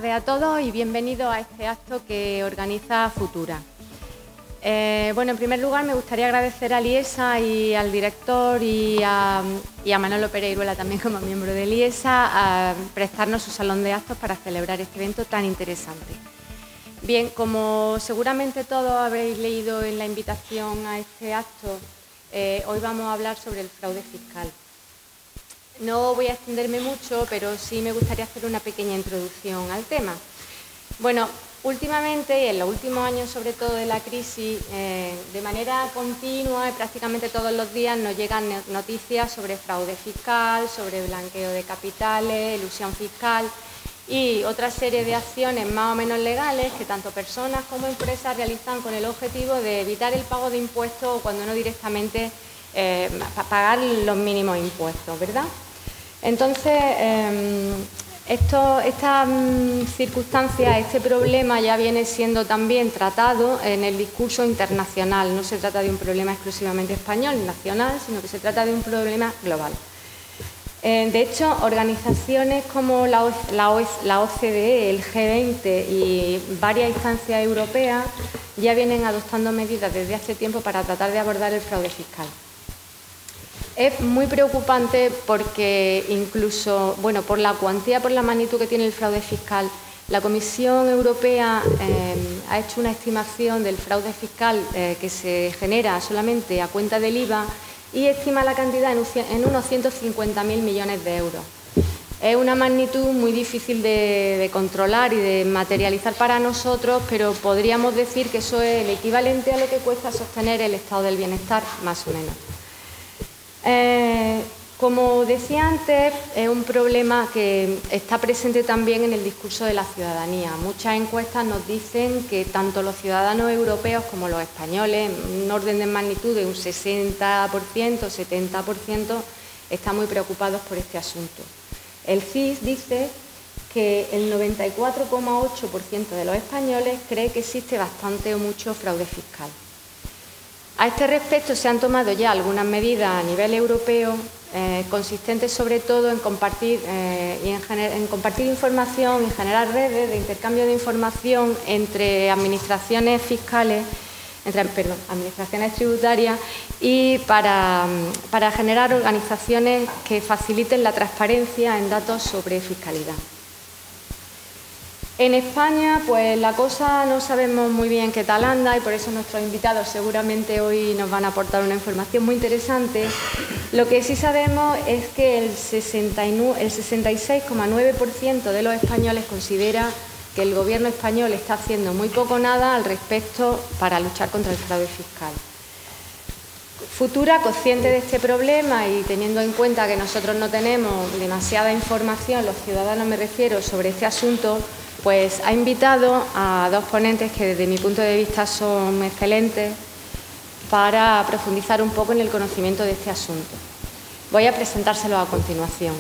tardes a todos y bienvenidos a este acto que organiza Futura. Bueno, en primer lugar me gustaría agradecer a IESA y al director y a Manolo Pereiruela también como miembro de IESA a prestarnos su salón de actos para celebrar este evento tan interesante. Bien, como seguramente todos habréis leído en la invitación a este acto, hoy vamos a hablar sobre el fraude fiscal. No voy a extenderme mucho, pero sí me gustaría hacer una pequeña introducción al tema. Bueno, últimamente y en los últimos años, sobre todo de la crisis, de manera continua y prácticamente todos los días nos llegan noticias sobre fraude fiscal, sobre blanqueo de capitales, elusión fiscal y otra serie de acciones más o menos legales que tanto personas como empresas realizan con el objetivo de evitar el pago de impuestos o cuando no directamente pagar los mínimos impuestos, ¿verdad? Entonces, esta circunstancia, este problema ya viene siendo también tratado en el discurso internacional. No se trata de un problema exclusivamente español, nacional, sino que se trata de un problema global. De hecho, organizaciones como la OCDE, el G20 y varias instancias europeas ya vienen adoptando medidas desde hace tiempo para tratar de abordar el fraude fiscal. Es muy preocupante porque incluso, bueno, por la cuantía, por la magnitud que tiene el fraude fiscal, la Comisión Europea ha hecho una estimación del fraude fiscal que se genera solamente a cuenta del IVA y estima la cantidad en unos 150.000 millones de euros. Es una magnitud muy difícil de controlar y de materializar para nosotros, pero podríamos decir que eso es el equivalente a lo que cuesta sostener el estado del bienestar, más o menos. Como decía antes, es un problema que está presente también en el discurso de la ciudadanía. Muchas encuestas nos dicen que tanto los ciudadanos europeos como los españoles, en un orden de magnitud de un 60%, 70%, están muy preocupados por este asunto. El CIS dice que el 94,8% de los españoles cree que existe bastante o mucho fraude fiscal. A este respecto se han tomado ya algunas medidas a nivel europeo consistentes sobre todo en compartir información y generar redes de intercambio de información entre administraciones fiscales, administraciones tributarias y para generar organizaciones que faciliten la transparencia en datos sobre fiscalidad. En España, pues la cosa no sabemos muy bien qué tal anda y por eso nuestros invitados seguramente hoy nos van a aportar una información muy interesante. Lo que sí sabemos es que el 66,9% de los españoles considera que el Gobierno español está haciendo muy poco o nada al respecto para luchar contra el fraude fiscal. Futura, consciente de este problema y teniendo en cuenta que nosotros no tenemos demasiada información, los ciudadanos me refiero, sobre este asunto, pues ha invitado a dos ponentes que desde mi punto de vista son excelentes para profundizar un poco en el conocimiento de este asunto. Voy a presentárselos a continuación.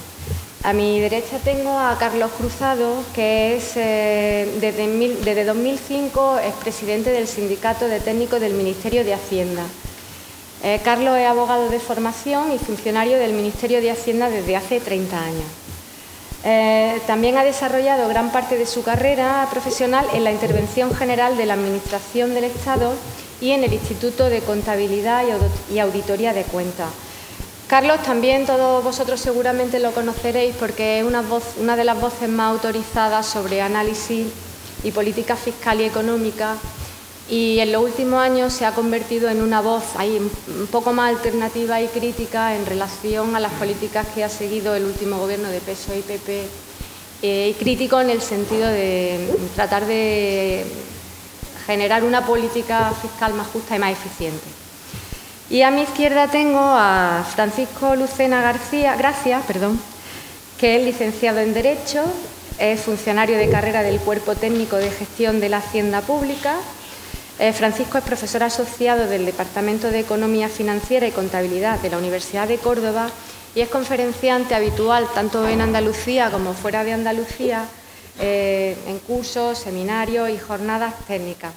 A mi derecha tengo a Carlos Cruzado, que es desde 2005 es presidente del Sindicato de Técnicos del Ministerio de Hacienda. Carlos es abogado de formación y funcionario del Ministerio de Hacienda desde hace 30 años. También ha desarrollado gran parte de su carrera profesional en la Intervención General de la Administración del Estado y en el Instituto de Contabilidad y Auditoría de Cuentas. Carlos, también todos vosotros seguramente lo conoceréis porque es una de las voces más autorizadas sobre análisis y política fiscal y económica y en los últimos años se ha convertido en una voz ahí un poco más alternativa y crítica en relación a las políticas que ha seguido el último gobierno de PSOE y PP y crítico en el sentido de tratar de generar una política fiscal más justa y más eficiente. Y a mi izquierda tengo a Francisco Lucena Gracia, que es licenciado en Derecho, es funcionario de carrera del Cuerpo Técnico de Gestión de la Hacienda Pública. Francisco es profesor asociado del Departamento de Economía Financiera y Contabilidad de la Universidad de Córdoba y es conferenciante habitual tanto en Andalucía como fuera de Andalucía en cursos, seminarios y jornadas técnicas.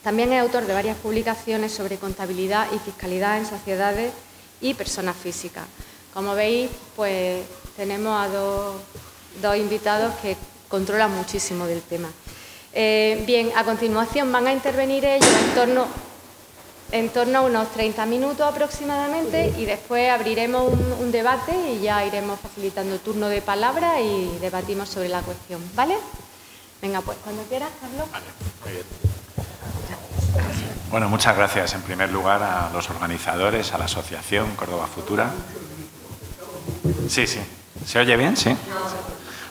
También es autor de varias publicaciones sobre contabilidad y fiscalidad en sociedades y personas físicas. Como veis, pues tenemos a dos invitados que controla muchísimo del tema. Bien, a continuación van a intervenir ellos en torno a unos 30 minutos aproximadamente y después abriremos un debate y ya iremos facilitando turno de palabra y debatimos sobre la cuestión, ¿vale? Venga, pues cuando quieras, Carlos. Vale, muy bien. Bueno, muchas gracias en primer lugar a los organizadores, a la Asociación Córdoba Futura. Sí, sí. ¿Se oye bien? Sí.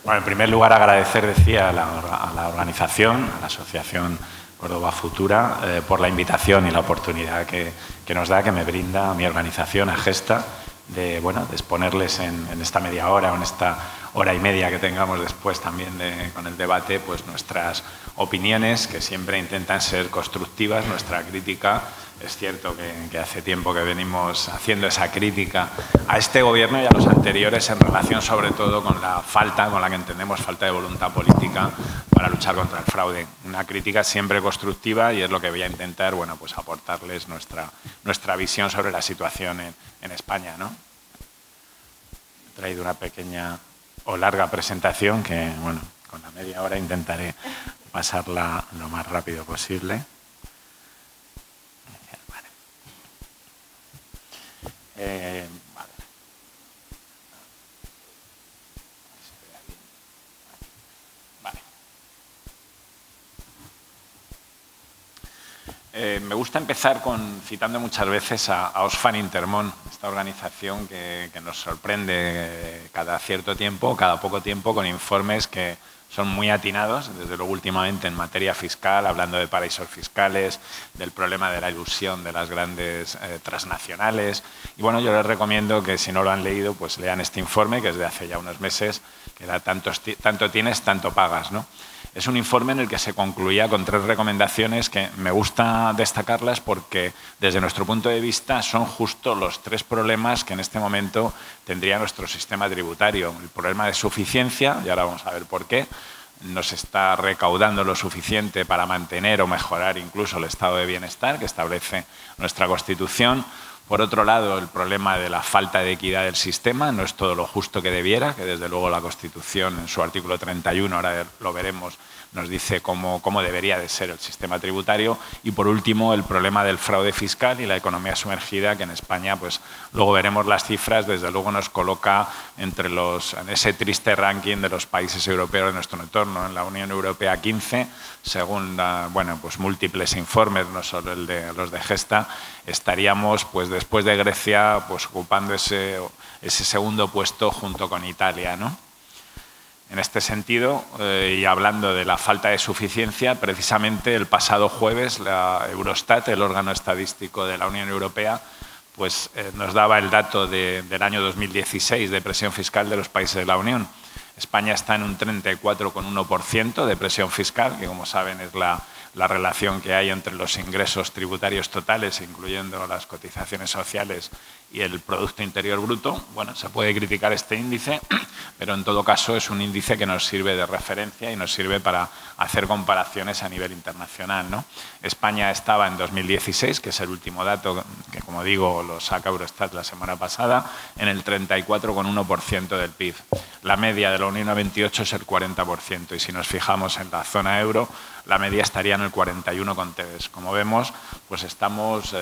Bueno, en primer lugar agradecer, decía, a la organización, a la Asociación Córdoba Futura, por la invitación y la oportunidad que nos da, que me brinda mi organización, AGESTA, de exponerles en esta media hora o en esta hora y media que tengamos después también con el debate, pues nuestras opiniones, que siempre intentan ser constructivas, nuestra crítica. Es cierto que hace tiempo que venimos haciendo esa crítica a este gobierno y a los anteriores en relación sobre todo con la falta, con la que entendemos falta de voluntad política para luchar contra el fraude. Una crítica siempre constructiva y es lo que voy a intentar, bueno, pues aportarles nuestra visión sobre la situación en España, ¿no? He traído una pequeña o larga presentación que, bueno, con la media hora intentaré pasarla lo más rápido posible. Vale. Me gusta empezar citando muchas veces a Oxfam Intermón, esta organización que nos sorprende cada cierto tiempo, cada poco tiempo, con informes que son muy atinados, desde luego últimamente en materia fiscal, hablando de paraísos fiscales, del problema de la ilusión de las grandes transnacionales. Y bueno, yo les recomiendo que si no lo han leído, pues lean este informe, que es de hace ya unos meses, que da tanto tienes, tanto pagas, ¿no? Es un informe en el que se concluía con 3 recomendaciones que me gusta destacarlas porque desde nuestro punto de vista son justo los 3 problemas que en este momento tendría nuestro sistema tributario. El problema de suficiencia, y ahora vamos a ver por qué, no se está recaudando lo suficiente para mantener o mejorar incluso el estado de bienestar que establece nuestra Constitución. Por otro lado, el problema de la falta de equidad del sistema, no es todo lo justo que debiera, que desde luego la Constitución en su artículo 31, ahora lo veremos, nos dice cómo debería de ser el sistema tributario. Y por último, el problema del fraude fiscal y la economía sumergida, que en España, pues luego veremos las cifras, desde luego nos coloca en ese triste ranking de los países europeos de nuestro entorno. En la Unión Europea 15, según pues múltiples informes, no solo los de Gesta, estaríamos pues después de Grecia pues ocupando ese segundo puesto junto con Italia, ¿no? En este sentido, y hablando de la falta de suficiencia, precisamente el pasado jueves la Eurostat, el órgano estadístico de la Unión Europea, pues nos daba el dato del año 2016 de presión fiscal de los países de la Unión. España está en un 34,1% de presión fiscal, que como saben es la relación que hay entre los ingresos tributarios totales, incluyendo las cotizaciones sociales y el Producto Interior Bruto. Bueno, se puede criticar este índice, pero en todo caso es un índice que nos sirve de referencia y nos sirve para hacer comparaciones a nivel internacional, ¿no? España estaba en 2016, que es el último dato que, como digo, lo saca Eurostat la semana pasada, en el 34,1% del PIB. La media de la Unión 28 es el 40% y si nos fijamos en la zona euro, la media estaría en el 41,3. Como vemos, pues estamos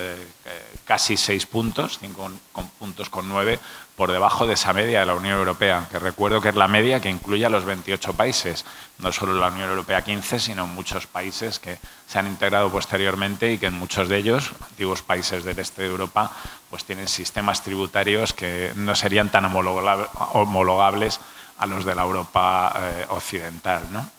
casi 6 puntos, 5 puntos con 9, por debajo de esa media de la Unión Europea, que recuerdo que es la media que incluye a los 28 países, no solo la Unión Europea 15, sino muchos países que se han integrado posteriormente y que en muchos de ellos, antiguos países del este de Europa, pues tienen sistemas tributarios que no serían tan homologables a los de la Europa occidental, ¿no?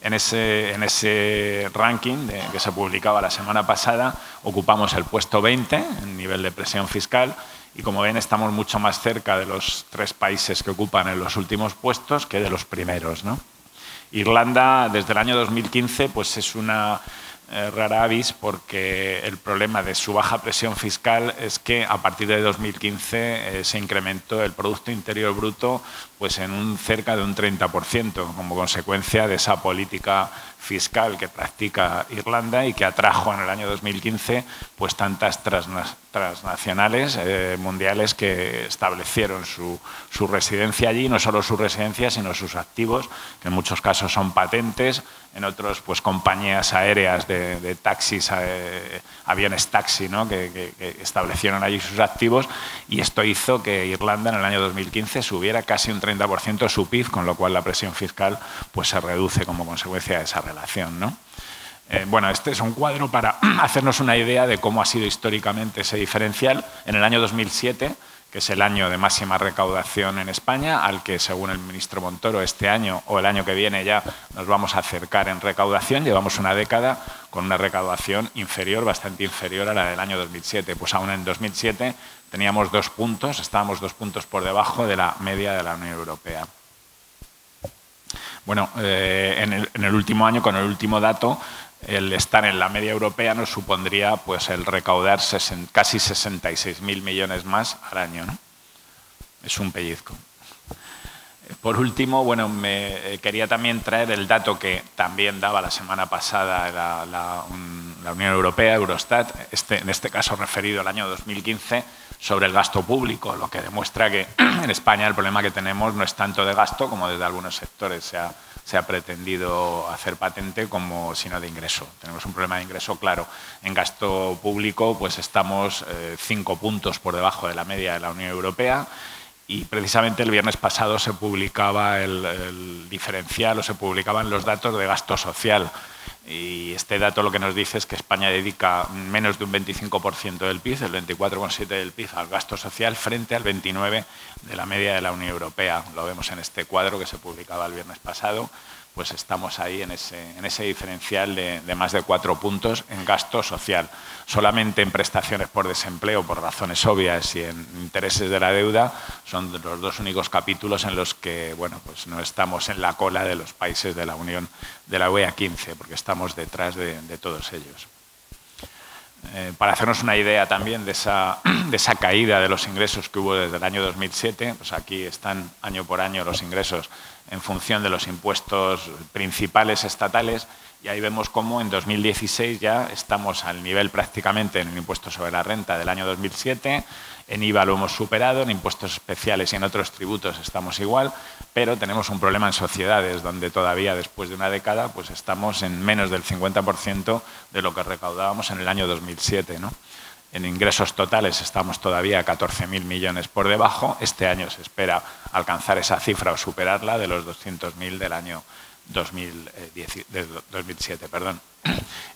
En ese ranking que se publicaba la semana pasada, ocupamos el puesto 20 en nivel de presión fiscal y, como ven, estamos mucho más cerca de los 3 países que ocupan en los últimos puestos que de los primeros, ¿no? Irlanda, desde el año 2015, pues es una rara avis porque el problema de su baja presión fiscal es que a partir de 2015 se incrementó el Producto Interior Bruto pues en cerca de un 30% como consecuencia de esa política fiscal que practica Irlanda y que atrajo en el año 2015 pues tantas transnacionales mundiales que establecieron su residencia allí, no solo su residencia, sino sus activos, que en muchos casos son patentes, en otros pues compañías aéreas de taxis, aviones taxi, ¿no? que establecieron allí sus activos, y esto hizo que Irlanda en el año 2015 subiera casi un 30% su PIB, con lo cual la presión fiscal pues se reduce como consecuencia de esa relación, ¿no? Bueno, este es un cuadro para hacernos una idea de cómo ha sido históricamente ese diferencial. En el año 2007, que es el año de máxima recaudación en España, al que, según el ministro Montoro, este año o el año que viene ya nos vamos a acercar en recaudación. Llevamos una década con una recaudación inferior, bastante inferior a la del año 2007. Pues aún en 2007 teníamos 2 puntos, estábamos 2 puntos por debajo de la media de la Unión Europea. Bueno, en el último año, con el último dato, el estar en la media europea nos supondría pues, el recaudar casi 66.000 millones más al año, ¿no? Es un pellizco. Por último, bueno, quería también traer el dato que también daba la semana pasada la Unión Europea, Eurostat, en este caso referido al año 2015, sobre el gasto público, lo que demuestra que en España el problema que tenemos no es tanto de gasto, como desde algunos sectores se ha pretendido hacer patente, sino de ingreso. Tenemos un problema de ingreso claro. En gasto público pues estamos 5 puntos por debajo de la media de la Unión Europea, y precisamente el viernes pasado se publicaba el diferencial, o se publicaban los datos de gasto social. Y este dato lo que nos dice es que España dedica menos de un 25% del PIB, el 24,7% del PIB, al gasto social, frente al 29% de la media de la Unión Europea. Lo vemos en este cuadro que se publicaba el viernes pasado. Pues estamos ahí en ese diferencial de más de 4 puntos en gasto social. Solamente en prestaciones por desempleo, por razones obvias, y en intereses de la deuda, son los 2 únicos capítulos en los que bueno, pues no estamos en la cola de los países de la Unión, de la UE 15, porque estamos detrás de todos ellos. Para hacernos una idea también de esa caída de los ingresos que hubo desde el año 2007, pues aquí están año por año los ingresos en función de los impuestos principales estatales, y ahí vemos cómo en 2016 ya estamos al nivel prácticamente en el impuesto sobre la renta del año 2007, en IVA lo hemos superado, en impuestos especiales y en otros tributos estamos igual, pero tenemos un problema en sociedades, donde todavía después de una década pues estamos en menos del 50% de lo que recaudábamos en el año 2007, ¿no? En ingresos totales estamos todavía a 14.000 millones por debajo. Este año se espera alcanzar esa cifra o superarla de los 200.000 del año 2007.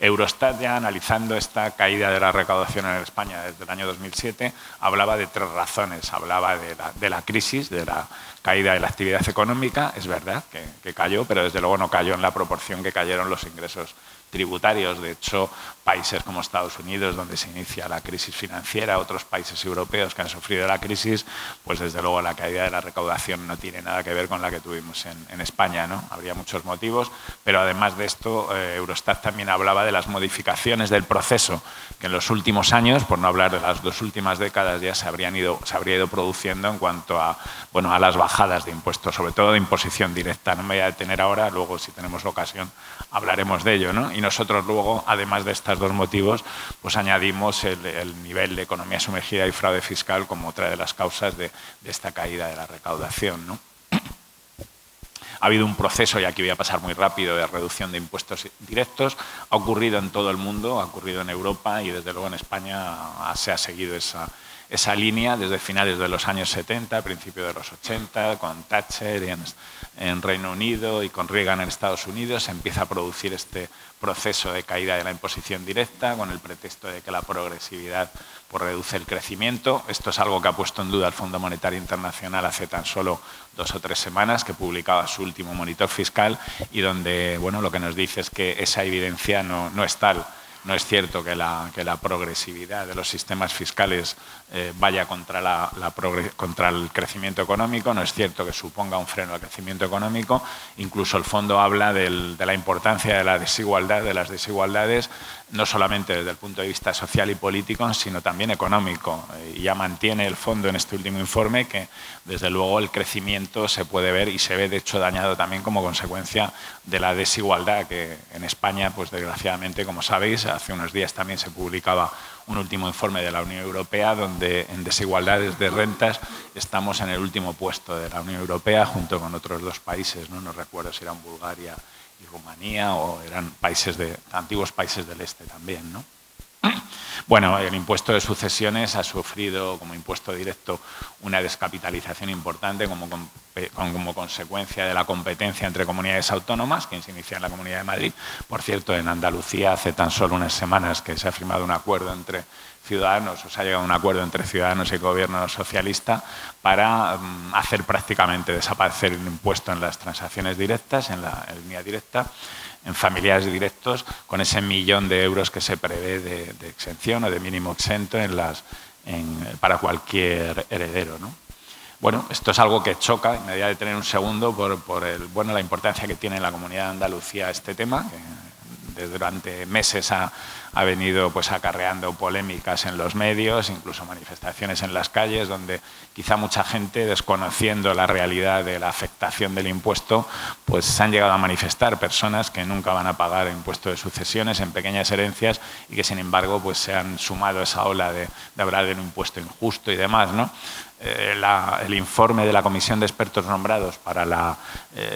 Eurostat, ya analizando esta caída de la recaudación en España desde el año 2007, hablaba de 3 razones. Hablaba de la crisis, de la caída de la actividad económica. Es verdad que cayó, pero desde luego no cayó en la proporción que cayeron los ingresos tributarios. De hecho, países como Estados Unidos, donde se inicia la crisis financiera, otros países europeos que han sufrido la crisis, pues desde luego la caída de la recaudación no tiene nada que ver con la que tuvimos en España, ¿no? Habría muchos motivos, pero además de esto, Eurostat también hablaba de las modificaciones del proceso que en los últimos años, por no hablar de las 2 últimas décadas, ya se habría ido produciendo en cuanto a las bajadas de impuestos, sobre todo de imposición directa. No me voy a detener ahora, luego si tenemos ocasión hablaremos de ello, ¿no? Y nosotros luego, además de estos 2 motivos, pues añadimos el nivel de economía sumergida y fraude fiscal como otra de las causas de esta caída de la recaudación, ¿no? Ha habido un proceso, y aquí voy a pasar muy rápido, de reducción de impuestos directos. Ha ocurrido en todo el mundo, ha ocurrido en Europa, y desde luego en España se ha seguido esa línea desde finales de los años 70, principios de los 80, con Thatcher en Reino Unido y con Reagan en Estados Unidos. Se empieza a producir este proceso de caída de la imposición directa con el pretexto de que la progresividad pues, reduce el crecimiento. Esto es algo que ha puesto en duda el Fondo Monetario Internacional hace tan solo 2 o 3 semanas, que publicaba su último monitor fiscal, y donde bueno, lo que nos dice es que esa evidencia no es tal. No es cierto que la progresividad de los sistemas fiscales vaya contra el crecimiento económico, no es cierto que suponga un freno al crecimiento económico. Incluso el fondo habla de la importancia de la desigualdad, de las desigualdades, no solamente desde el punto de vista social y político, sino también económico. Y ya mantiene el fondo en este último informe que, desde luego, el crecimiento se puede ver, y se ve, de hecho, dañado también como consecuencia de la desigualdad que en España, pues desgraciadamente, como sabéis, hace unos días también se publicaba un último informe de la Unión Europea donde en desigualdades de rentas estamos en el último puesto de la Unión Europea junto con otros 2 países, no recuerdo si eran Bulgaria y Rumanía o eran antiguos países del este también, ¿no? Bueno, el impuesto de sucesiones ha sufrido como impuesto directo una descapitalización importante como consecuencia de la competencia entre comunidades autónomas que se inicia en la Comunidad de Madrid. Por cierto, en Andalucía hace tan solo unas semanas que se ha firmado un acuerdo entre Ciudadanos, o se ha llegado a un acuerdo entre Ciudadanos y el Gobierno socialista para hacer prácticamente desaparecer el impuesto en las transacciones directas, en línea directa, en familiares directos, con ese 1 millón de euros que se prevé de exención o de mínimo exento para cualquier heredero, ¿no? Bueno, esto es algo que choca, y me voy a detener un segundo por la importancia que tiene en la Comunidad de Andalucía este tema, que durante meses ha venido pues acarreando polémicas en los medios, incluso manifestaciones en las calles, donde quizá mucha gente, desconociendo la realidad de la afectación del impuesto, pues se han llegado a manifestar personas que nunca van a pagar el impuesto de sucesiones en pequeñas herencias y que, sin embargo, pues se han sumado a esa ola de hablar de un impuesto injusto y demás, ¿no? El informe de la comisión de expertos nombrados para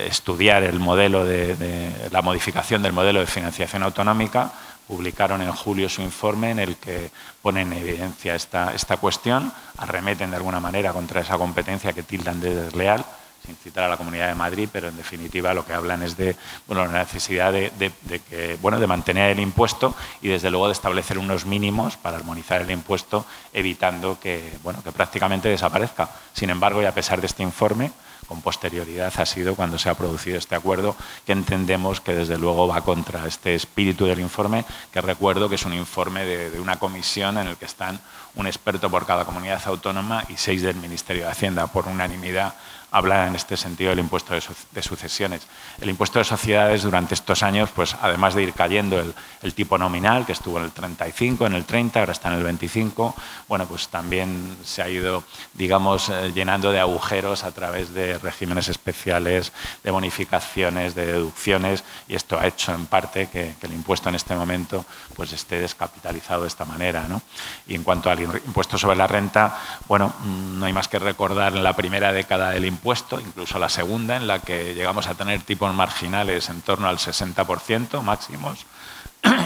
estudiar el modelo la modificación del modelo de financiación autonómica publicaron en julio su informe en el que ponen en evidencia esta cuestión, arremeten de alguna manera contra esa competencia que tildan de desleal, sin citar a la Comunidad de Madrid, pero en definitiva lo que hablan es de la necesidad de mantener el impuesto y desde luego de establecer unos mínimos para armonizar el impuesto, evitando que prácticamente desaparezca. Sin embargo, y a pesar de este informe, con posterioridad ha sido cuando se ha producido este acuerdo, que entendemos que desde luego va contra este espíritu del informe, que recuerdo que es un informe de una comisión en el que están un experto por cada comunidad autónoma y 6 del Ministerio de Hacienda. Por unanimidad hablan en este sentido del impuesto de sucesiones. El impuesto de sociedades durante estos años, pues además de ir cayendo el tipo nominal, que estuvo en el 35, en el 30, ahora está en el 25, bueno, pues también se ha ido, digamos, llenando de agujeros a través de regímenes especiales, de bonificaciones, de deducciones, y esto ha hecho en parte que el impuesto en este momento pues esté descapitalizado de esta manera, ¿no? Y en cuanto al impuesto sobre la renta, bueno, no hay más que recordar en la primera década del impuesto, incluso la segunda, en la que llegamos a tener tipos marginales en torno al 60% máximos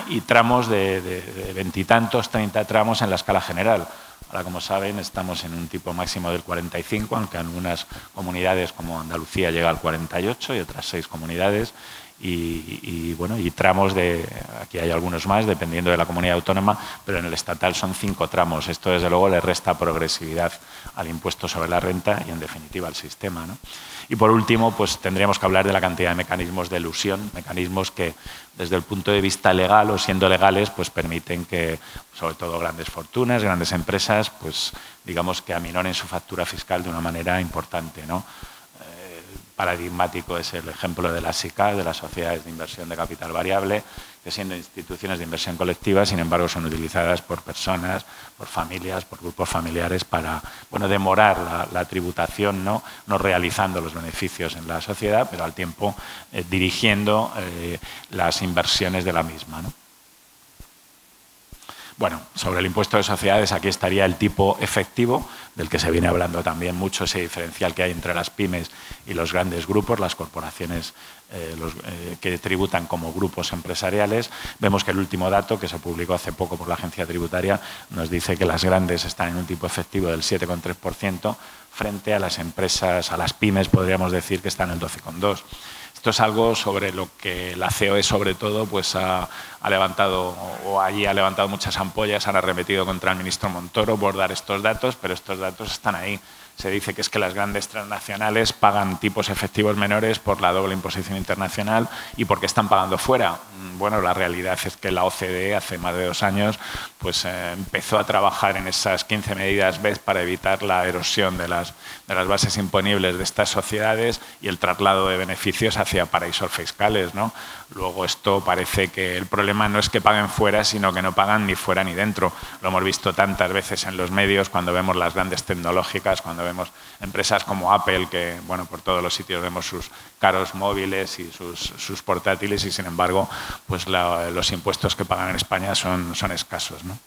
y tramos de 20 y tantos, 30 tramos en la escala general. Ahora, como saben, estamos en un tipo máximo del 45, aunque en algunas comunidades como Andalucía llega al 48 y otras 6 comunidades. Y tramos aquí hay algunos más, dependiendo de la comunidad autónoma, pero en el estatal son 5 tramos. Esto, desde luego, le resta progresividad al impuesto sobre la renta y, en definitiva, al sistema, ¿no? Y, por último, pues tendríamos que hablar de la cantidad de mecanismos de elusión, mecanismos que, desde el punto de vista legal o siendo legales, pues permiten que, sobre todo, grandes fortunas, grandes empresas, pues digamos que aminoren su factura fiscal de una manera importante, ¿no? Paradigmático es el ejemplo de las SICAV, de las sociedades de inversión de capital variable, que siendo instituciones de inversión colectiva, sin embargo, son utilizadas por personas, por familias, por grupos familiares para demorar la tributación, no realizando los beneficios en la sociedad, pero al tiempo dirigiendo las inversiones de la misma, ¿no? Bueno, sobre el impuesto de sociedades, aquí estaría el tipo efectivo, del que se viene hablando también mucho, ese diferencial que hay entre las pymes y los grandes grupos, las corporaciones que tributan como grupos empresariales. Vemos que el último dato, que se publicó hace poco por la Agencia Tributaria, nos dice que las grandes están en un tipo efectivo del 7,3% frente a las empresas, a las pymes, podríamos decir, que están en el 12,2%. Esto es algo sobre lo que la COE, sobre todo, pues ha levantado, o allí ha levantado muchas ampollas, han arremetido contra el ministro Montoro por dar estos datos, pero estos datos están ahí. Se dice que es que las grandes transnacionales pagan tipos efectivos menores por la doble imposición internacional y porque están pagando fuera. Bueno, la realidad es que la OCDE hace más de 2 años pues empezó a trabajar en esas 15 medidas BEPS para evitar la erosión de las bases imponibles de estas sociedades y el traslado de beneficios hacia paraísos fiscales, ¿no? Luego, esto parece que el problema no es que paguen fuera, sino que no pagan ni fuera ni dentro. Lo hemos visto tantas veces en los medios, cuando vemos las grandes tecnológicas, cuando vemos empresas como Apple, que bueno, por todos los sitios vemos sus caros móviles y sus portátiles, y sin embargo pues los impuestos que pagan en España son escasos, ¿no?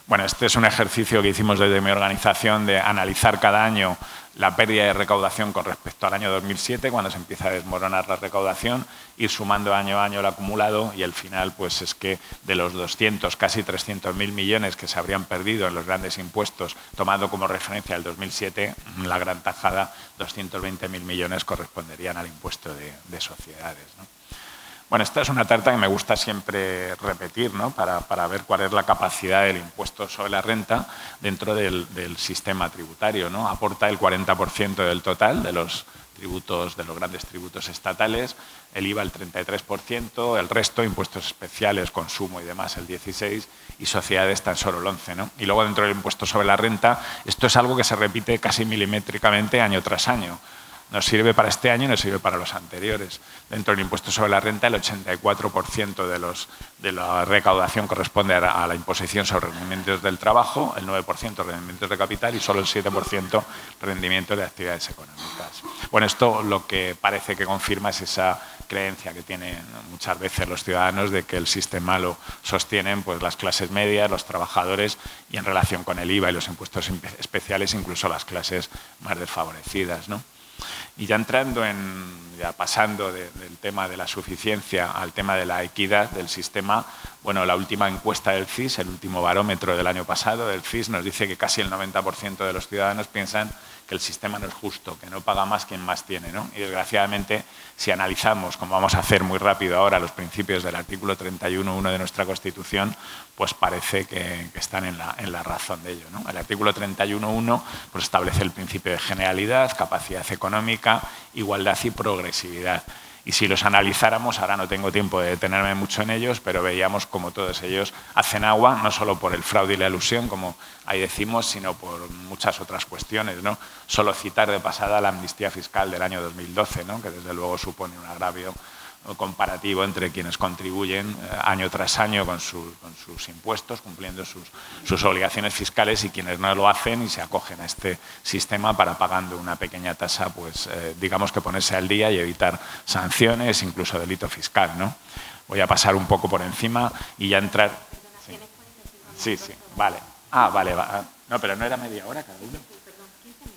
Bueno, este es un ejercicio que hicimos desde mi organización de analizar cada año la pérdida de recaudación con respecto al año 2007, cuando se empieza a desmoronar la recaudación, ir sumando año a año el acumulado y el final pues es que de los 200, casi 300.000 millones que se habrían perdido en los grandes impuestos, tomando como referencia el 2007, la gran tajada, 220.000 millones corresponderían al impuesto de sociedades, ¿no? Bueno, esta es una tarta que me gusta siempre repetir, ¿no? Para ver cuál es la capacidad del impuesto sobre la renta dentro del sistema tributario, ¿no? Aporta el 40% del total de los tributos, de los grandes tributos estatales, el IVA el 33%, el resto, impuestos especiales, consumo y demás, el 16%, y sociedades tan solo el 11%, ¿no? Y luego dentro del impuesto sobre la renta, esto es algo que se repite casi milimétricamente año tras año. Nos sirve para este año y nos sirve para los anteriores. Dentro del impuesto sobre la renta, el 84% de la recaudación corresponde a la imposición sobre rendimientos del trabajo, el 9% rendimientos de capital y solo el 7% rendimientos de actividades económicas. Bueno, esto lo que parece que confirma es esa creencia que tienen muchas veces los ciudadanos de que el sistema lo sostienen pues, las clases medias, los trabajadores y en relación con el IVA y los impuestos especiales, incluso las clases más desfavorecidas, ¿no? Y ya entrando ya pasando del tema de la suficiencia al tema de la equidad del sistema, bueno, la última encuesta del CIS, el último barómetro del año pasado del CIS, nos dice que casi el 90% de los ciudadanos piensan que el sistema no es justo, que no paga más quien más tiene, ¿no? Y desgraciadamente, si analizamos, como vamos a hacer muy rápido ahora, los principios del artículo 31.1 de nuestra Constitución, pues parece que están en la razón de ello, ¿no? El artículo 31.1 pues establece el principio de generalidad, capacidad económica, igualdad y progresividad. Y si los analizáramos, ahora no tengo tiempo de detenerme mucho en ellos, pero veíamos como todos ellos hacen agua, no solo por el fraude y la elusión, como ahí decimos, sino por muchas otras cuestiones, ¿no? Solo citar de pasada la amnistía fiscal del año 2012, ¿no? Que desde luego supone un agravio comparativo entre quienes contribuyen año tras año con sus impuestos, cumpliendo sus obligaciones fiscales, y quienes no lo hacen y se acogen a este sistema para, pagando una pequeña tasa, pues digamos que ponerse al día y evitar sanciones, incluso delito fiscal, ¿no? Voy a pasar un poco por encima y ya entrar... Sí, vale. Ah, vale. No, pero no era media hora cada uno.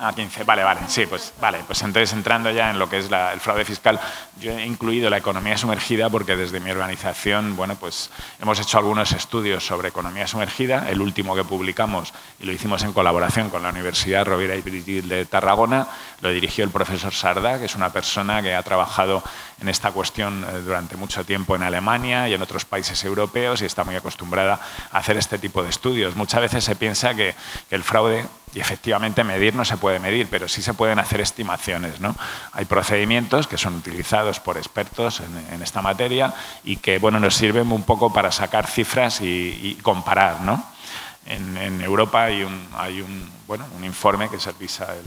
Ah, 15, vale, sí, pues vale, pues entonces entrando ya en lo que es el fraude fiscal, yo he incluido la economía sumergida porque desde mi organización, bueno, pues hemos hecho algunos estudios sobre economía sumergida, el último que publicamos y lo hicimos en colaboración con la Universidad Rovira i Virgili de Tarragona, lo dirigió el profesor Sardá, que es una persona que ha trabajado en esta cuestión durante mucho tiempo en Alemania y en otros países europeos y está muy acostumbrada a hacer este tipo de estudios. Muchas veces se piensa que el fraude, y efectivamente medir no se puede medir, pero sí se pueden hacer estimaciones, ¿no? Hay procedimientos que son utilizados por expertos en esta materia y que, bueno, nos sirven un poco para sacar cifras y comparar, ¿no? En Europa hay un informe que es el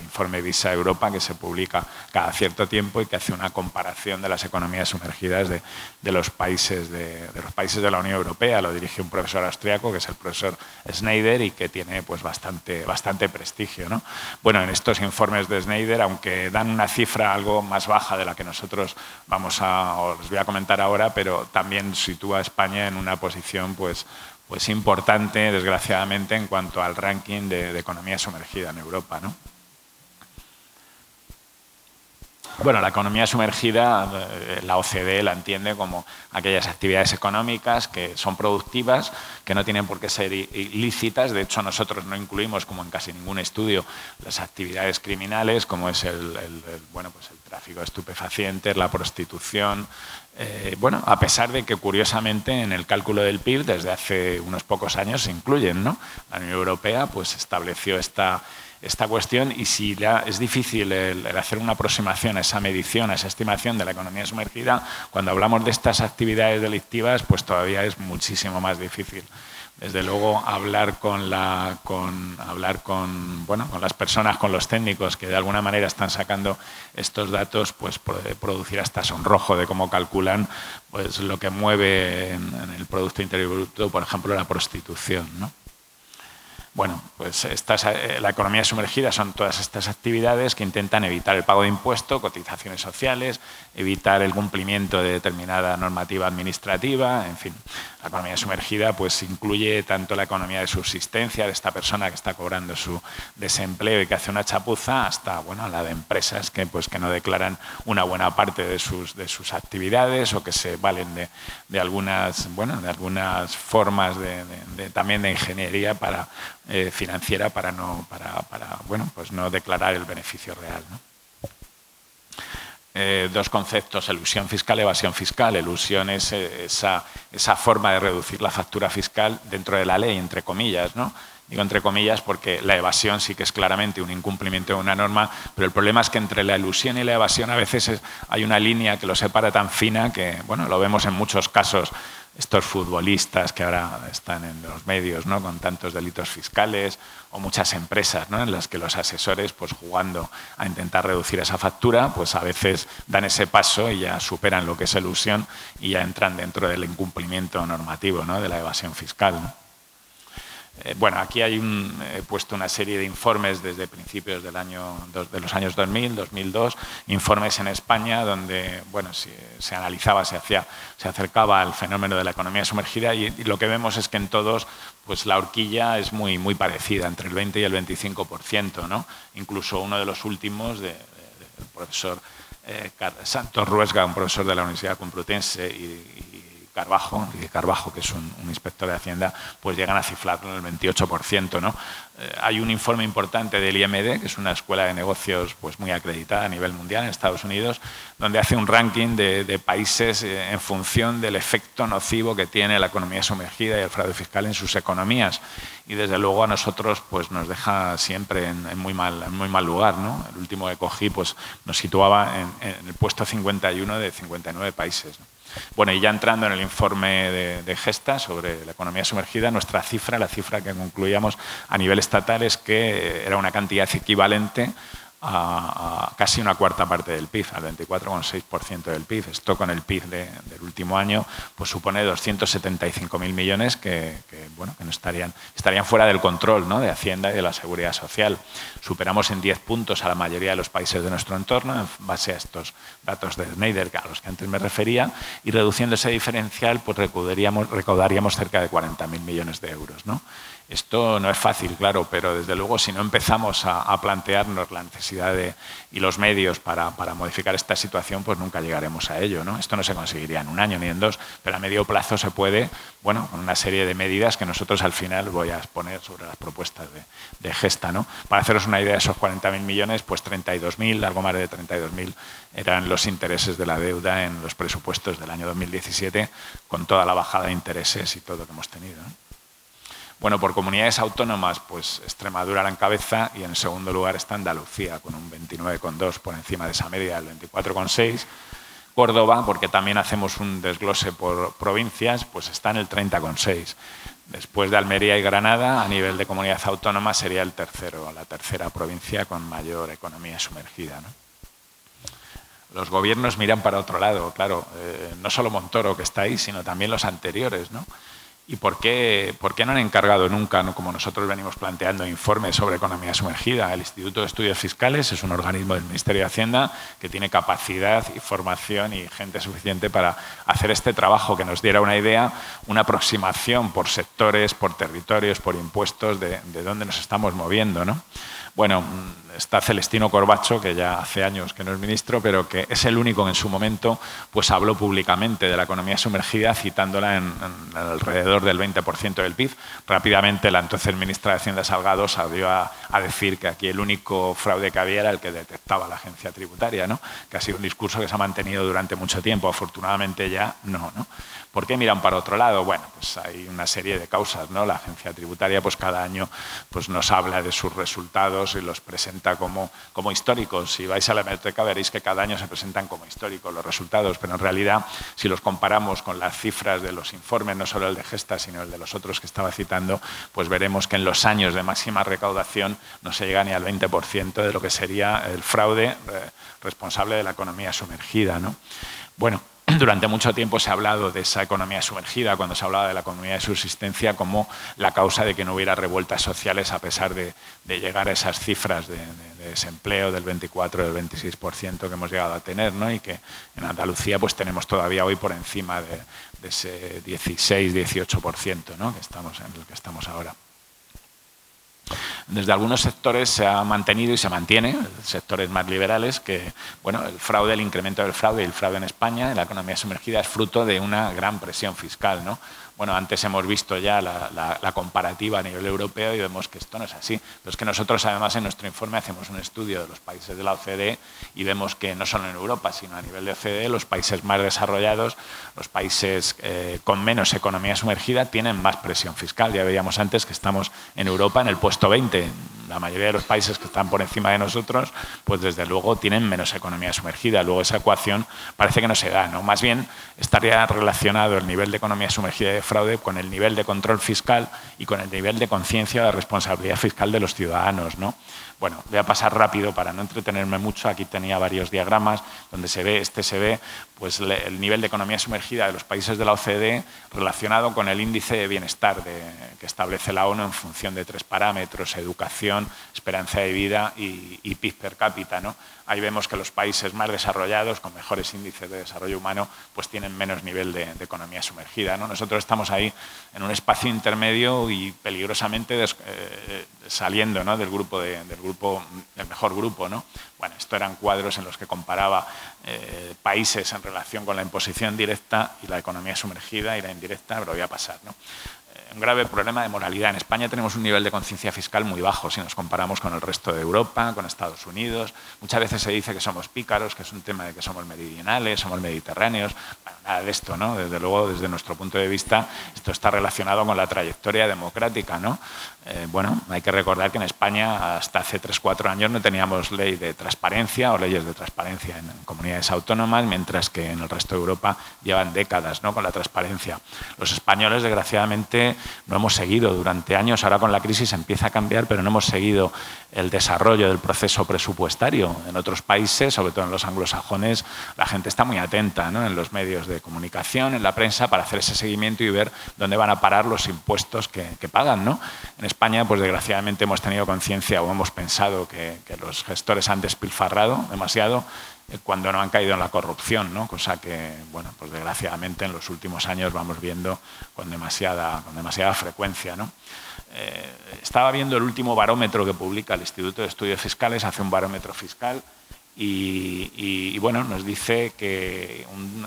informe Visa Europa, que se publica cada cierto tiempo y que hace una comparación de las economías sumergidas de los países de la Unión Europea. Lo dirige un profesor austriaco, que es el profesor Schneider, y que tiene pues bastante prestigio, ¿no? Bueno, en estos informes de Schneider, aunque dan una cifra algo más baja de la que nosotros os voy a comentar ahora, pero también sitúa a España en una posición pues importante, desgraciadamente, en cuanto al ranking de economía sumergida en Europa, ¿no? Bueno, la economía sumergida, la OCDE la entiende como aquellas actividades económicas que son productivas, que no tienen por qué ser ilícitas. De hecho, nosotros no incluimos, como en casi ningún estudio, las actividades criminales, como es el tráfico de estupefacientes, la prostitución. Bueno, a pesar de que, curiosamente, en el cálculo del PIB, desde hace unos pocos años se incluyen, ¿no? La Unión Europea pues estableció esta cuestión, y si ya es difícil el hacer una aproximación a esa medición, a esa estimación de la economía sumergida, cuando hablamos de estas actividades delictivas, pues todavía es muchísimo más difícil. Desde luego, hablar con las personas, con los técnicos que de alguna manera están sacando estos datos, pues puede producir hasta sonrojo de cómo calculan pues lo que mueve en el Producto Interior Bruto, por ejemplo, la prostitución, ¿no? Bueno, pues la economía sumergida son todas estas actividades que intentan evitar el pago de impuestos, cotizaciones sociales, evitar el cumplimiento de determinada normativa administrativa, en fin. La economía sumergida pues incluye tanto la economía de subsistencia de esta persona que está cobrando su desempleo y que hace una chapuza, hasta bueno, la de empresas que no declaran una buena parte de sus actividades o que se valen de algunas formas también de ingeniería financiera para no declarar el beneficio real, ¿no? Dos conceptos: elusión fiscal, evasión fiscal. Elusión es esa forma de reducir la factura fiscal dentro de la ley, entre comillas, ¿no? Digo entre comillas porque la evasión sí que es claramente un incumplimiento de una norma, pero el problema es que entre la elusión y la evasión a veces hay una línea que lo separa tan fina que, bueno, lo vemos en muchos casos. Estos futbolistas que ahora están en los medios, ¿no?, con tantos delitos fiscales, o muchas empresas, ¿no?, en las que los asesores, pues jugando a intentar reducir esa factura, pues a veces dan ese paso y ya superan lo que es elusión y ya entran dentro del incumplimiento normativo, ¿no?, de la evasión fiscal, ¿no? Bueno, aquí he puesto una serie de informes desde principios de los años 2000, 2002, informes en España donde bueno, se analizaba, se acercaba al fenómeno de la economía sumergida y lo que vemos es que en todos pues la horquilla es muy parecida, entre el 20 y el 25%, ¿no? Incluso uno de los últimos, del profesor Santos Ruesga, un profesor de la Universidad Complutense, y Carbajo, que es un inspector de Hacienda, pues llegan a cifrarlo en el 28%, ¿no? Hay un informe importante del IMD, que es una escuela de negocios pues muy acreditada a nivel mundial en Estados Unidos, donde hace un ranking de países en función del efecto nocivo que tiene la economía sumergida y el fraude fiscal en sus economías. Y desde luego a nosotros pues nos deja siempre en muy mal lugar, ¿no? El último que cogí pues nos situaba en el puesto 51 de 59 países, ¿no? Bueno, y ya entrando en el informe de Gesta sobre la economía sumergida, la cifra que concluíamos a nivel estatal es que era una cantidad equivalente a casi una cuarta parte del PIB, al 24,6% del PIB. Esto con el PIB del último año pues supone 275.000 millones que no estarían fuera del control, ¿no?, de Hacienda y de la Seguridad Social. Superamos en 10 puntos a la mayoría de los países de nuestro entorno en base a estos datos de Schneider a los que antes me refería, y reduciendo ese diferencial pues recaudaríamos cerca de 40.000 millones de euros, ¿no? Esto no es fácil, claro, pero desde luego si no empezamos a plantearnos la necesidad y los medios para modificar esta situación, pues nunca llegaremos a ello, ¿no? Esto no se conseguiría en un año ni en dos, pero a medio plazo se puede, bueno, con una serie de medidas que nosotros al final voy a exponer sobre las propuestas de Gesta, ¿no? Para haceros una idea de esos 40.000 millones, pues 32.000, algo más de 32.000, eran los intereses de la deuda en los presupuestos del año 2017, con toda la bajada de intereses y todo lo que hemos tenido, ¿no? Bueno, por comunidades autónomas, pues Extremadura la encabeza y en segundo lugar está Andalucía, con un 29,2 por encima de esa media del 24,6. Córdoba, porque también hacemos un desglose por provincias, pues está en el 30,6. Después de Almería y Granada, a nivel de comunidad autónoma, sería la tercera provincia con mayor economía sumergida, ¿no? Los gobiernos miran para otro lado, claro, no solo Montoro, que está ahí, sino también los anteriores, ¿no? ¿Y por qué no han encargado nunca, ¿no?, como nosotros venimos planteando, informes sobre economía sumergida? El Instituto de Estudios Fiscales es un organismo del Ministerio de Hacienda que tiene capacidad y formación y gente suficiente para hacer este trabajo, que nos diera una idea, una aproximación por sectores, por territorios, por impuestos, de dónde nos estamos moviendo, ¿no? Bueno, está Celestino Corbacho, que ya hace años que no es ministro, pero que es el único que en su momento pues habló públicamente de la economía sumergida, citándola en alrededor del 20% del PIB. Rápidamente la entonces ministra de Hacienda, Salgado, salió a decir que aquí el único fraude que había era el que detectaba la agencia tributaria, ¿no? Que ha sido un discurso que se ha mantenido durante mucho tiempo. Afortunadamente ya no, ¿no? ¿Por qué miran para otro lado? Bueno, pues hay una serie de causas, ¿no? La agencia tributaria pues cada año pues nos habla de sus resultados y los presenta como históricos. Si vais a la hemeroteca veréis que cada año se presentan como históricos los resultados, pero en realidad si los comparamos con las cifras de los informes, no solo el de Gesta, sino el de los otros que estaba citando, pues veremos que en los años de máxima recaudación no se llega ni al 20% de lo que sería el fraude responsable de la economía sumergida, ¿no? Bueno, Durante mucho tiempo se ha hablado de esa economía sumergida, cuando se hablaba de la economía de subsistencia, como la causa de que no hubiera revueltas sociales a pesar de llegar a esas cifras de desempleo del 24 o del 26% que hemos llegado a tener, ¿no? Y que en Andalucía pues tenemos todavía hoy por encima de ese 16-18%, ¿no? En el que estamos ahora. Desde algunos sectores se ha mantenido y se mantiene, sectores más liberales, que bueno, el incremento del fraude y el fraude en España, en la economía sumergida, es fruto de una gran presión fiscal, ¿no? Bueno, antes hemos visto ya la comparativa a nivel europeo y vemos que esto no es así. Pero es que nosotros, además, en nuestro informe hacemos un estudio de los países de la OCDE y vemos que no solo en Europa, sino a nivel de OCDE, los países más desarrollados, los países con menos economía sumergida, tienen más presión fiscal. Ya veíamos antes que estamos en Europa en el puesto 20. La mayoría de los países que están por encima de nosotros, pues desde luego tienen menos economía sumergida. Luego esa ecuación parece que no se da, ¿no? Más bien estaría relacionado el nivel de economía sumergida y de fraude con el nivel de control fiscal y con el nivel de conciencia de responsabilidad fiscal de los ciudadanos, ¿no? Bueno, voy a pasar rápido para no entretenerme mucho. Aquí tenía varios diagramas donde se ve pues, el nivel de economía sumergida de los países de la OCDE relacionado con el índice de bienestar que establece la ONU en función de 3 parámetros: educación, esperanza de vida y PIB per cápita, ¿no? Ahí vemos que los países más desarrollados, con mejores índices de desarrollo humano, pues tienen menos nivel de economía sumergida, ¿no? Nosotros estamos ahí en un espacio intermedio y peligrosamente saliendo, ¿no? del mejor grupo, ¿no? Bueno, esto eran cuadros en los que comparaba países en relación con la imposición directa y la economía sumergida y la indirecta, pero lo voy a pasar, ¿no? Un grave problema de moralidad. En España tenemos un nivel de conciencia fiscal muy bajo si nos comparamos con el resto de Europa, con Estados Unidos. Muchas veces se dice que somos pícaros, que es un tema de que somos meridionales, somos mediterráneos. Bueno, nada de esto, ¿no? Desde luego, desde nuestro punto de vista, esto está relacionado con la trayectoria democrática, ¿no? Bueno, hay que recordar que en España hasta hace 3-4 años no teníamos ley de transparencia o leyes de transparencia en comunidades autónomas, mientras que en el resto de Europa llevan décadas, ¿no? con la transparencia. Los españoles, desgraciadamente, no hemos seguido durante años. Ahora con la crisis empieza a cambiar, pero no hemos seguido el desarrollo del proceso presupuestario. En otros países, sobre todo en los anglosajones, la gente está muy atenta, ¿no? en los medios de comunicación, en la prensa, para hacer ese seguimiento y ver dónde van a parar los impuestos que pagan, ¿no? En España, pues desgraciadamente hemos tenido conciencia o hemos pensado que los gestores han despilfarrado demasiado cuando no han caído en la corrupción, ¿no? Cosa que, bueno, pues desgraciadamente en los últimos años vamos viendo con demasiada frecuencia, ¿no? Estaba viendo el último barómetro que publica el Instituto de Estudios Fiscales, hace un barómetro fiscal y bueno, nos dice que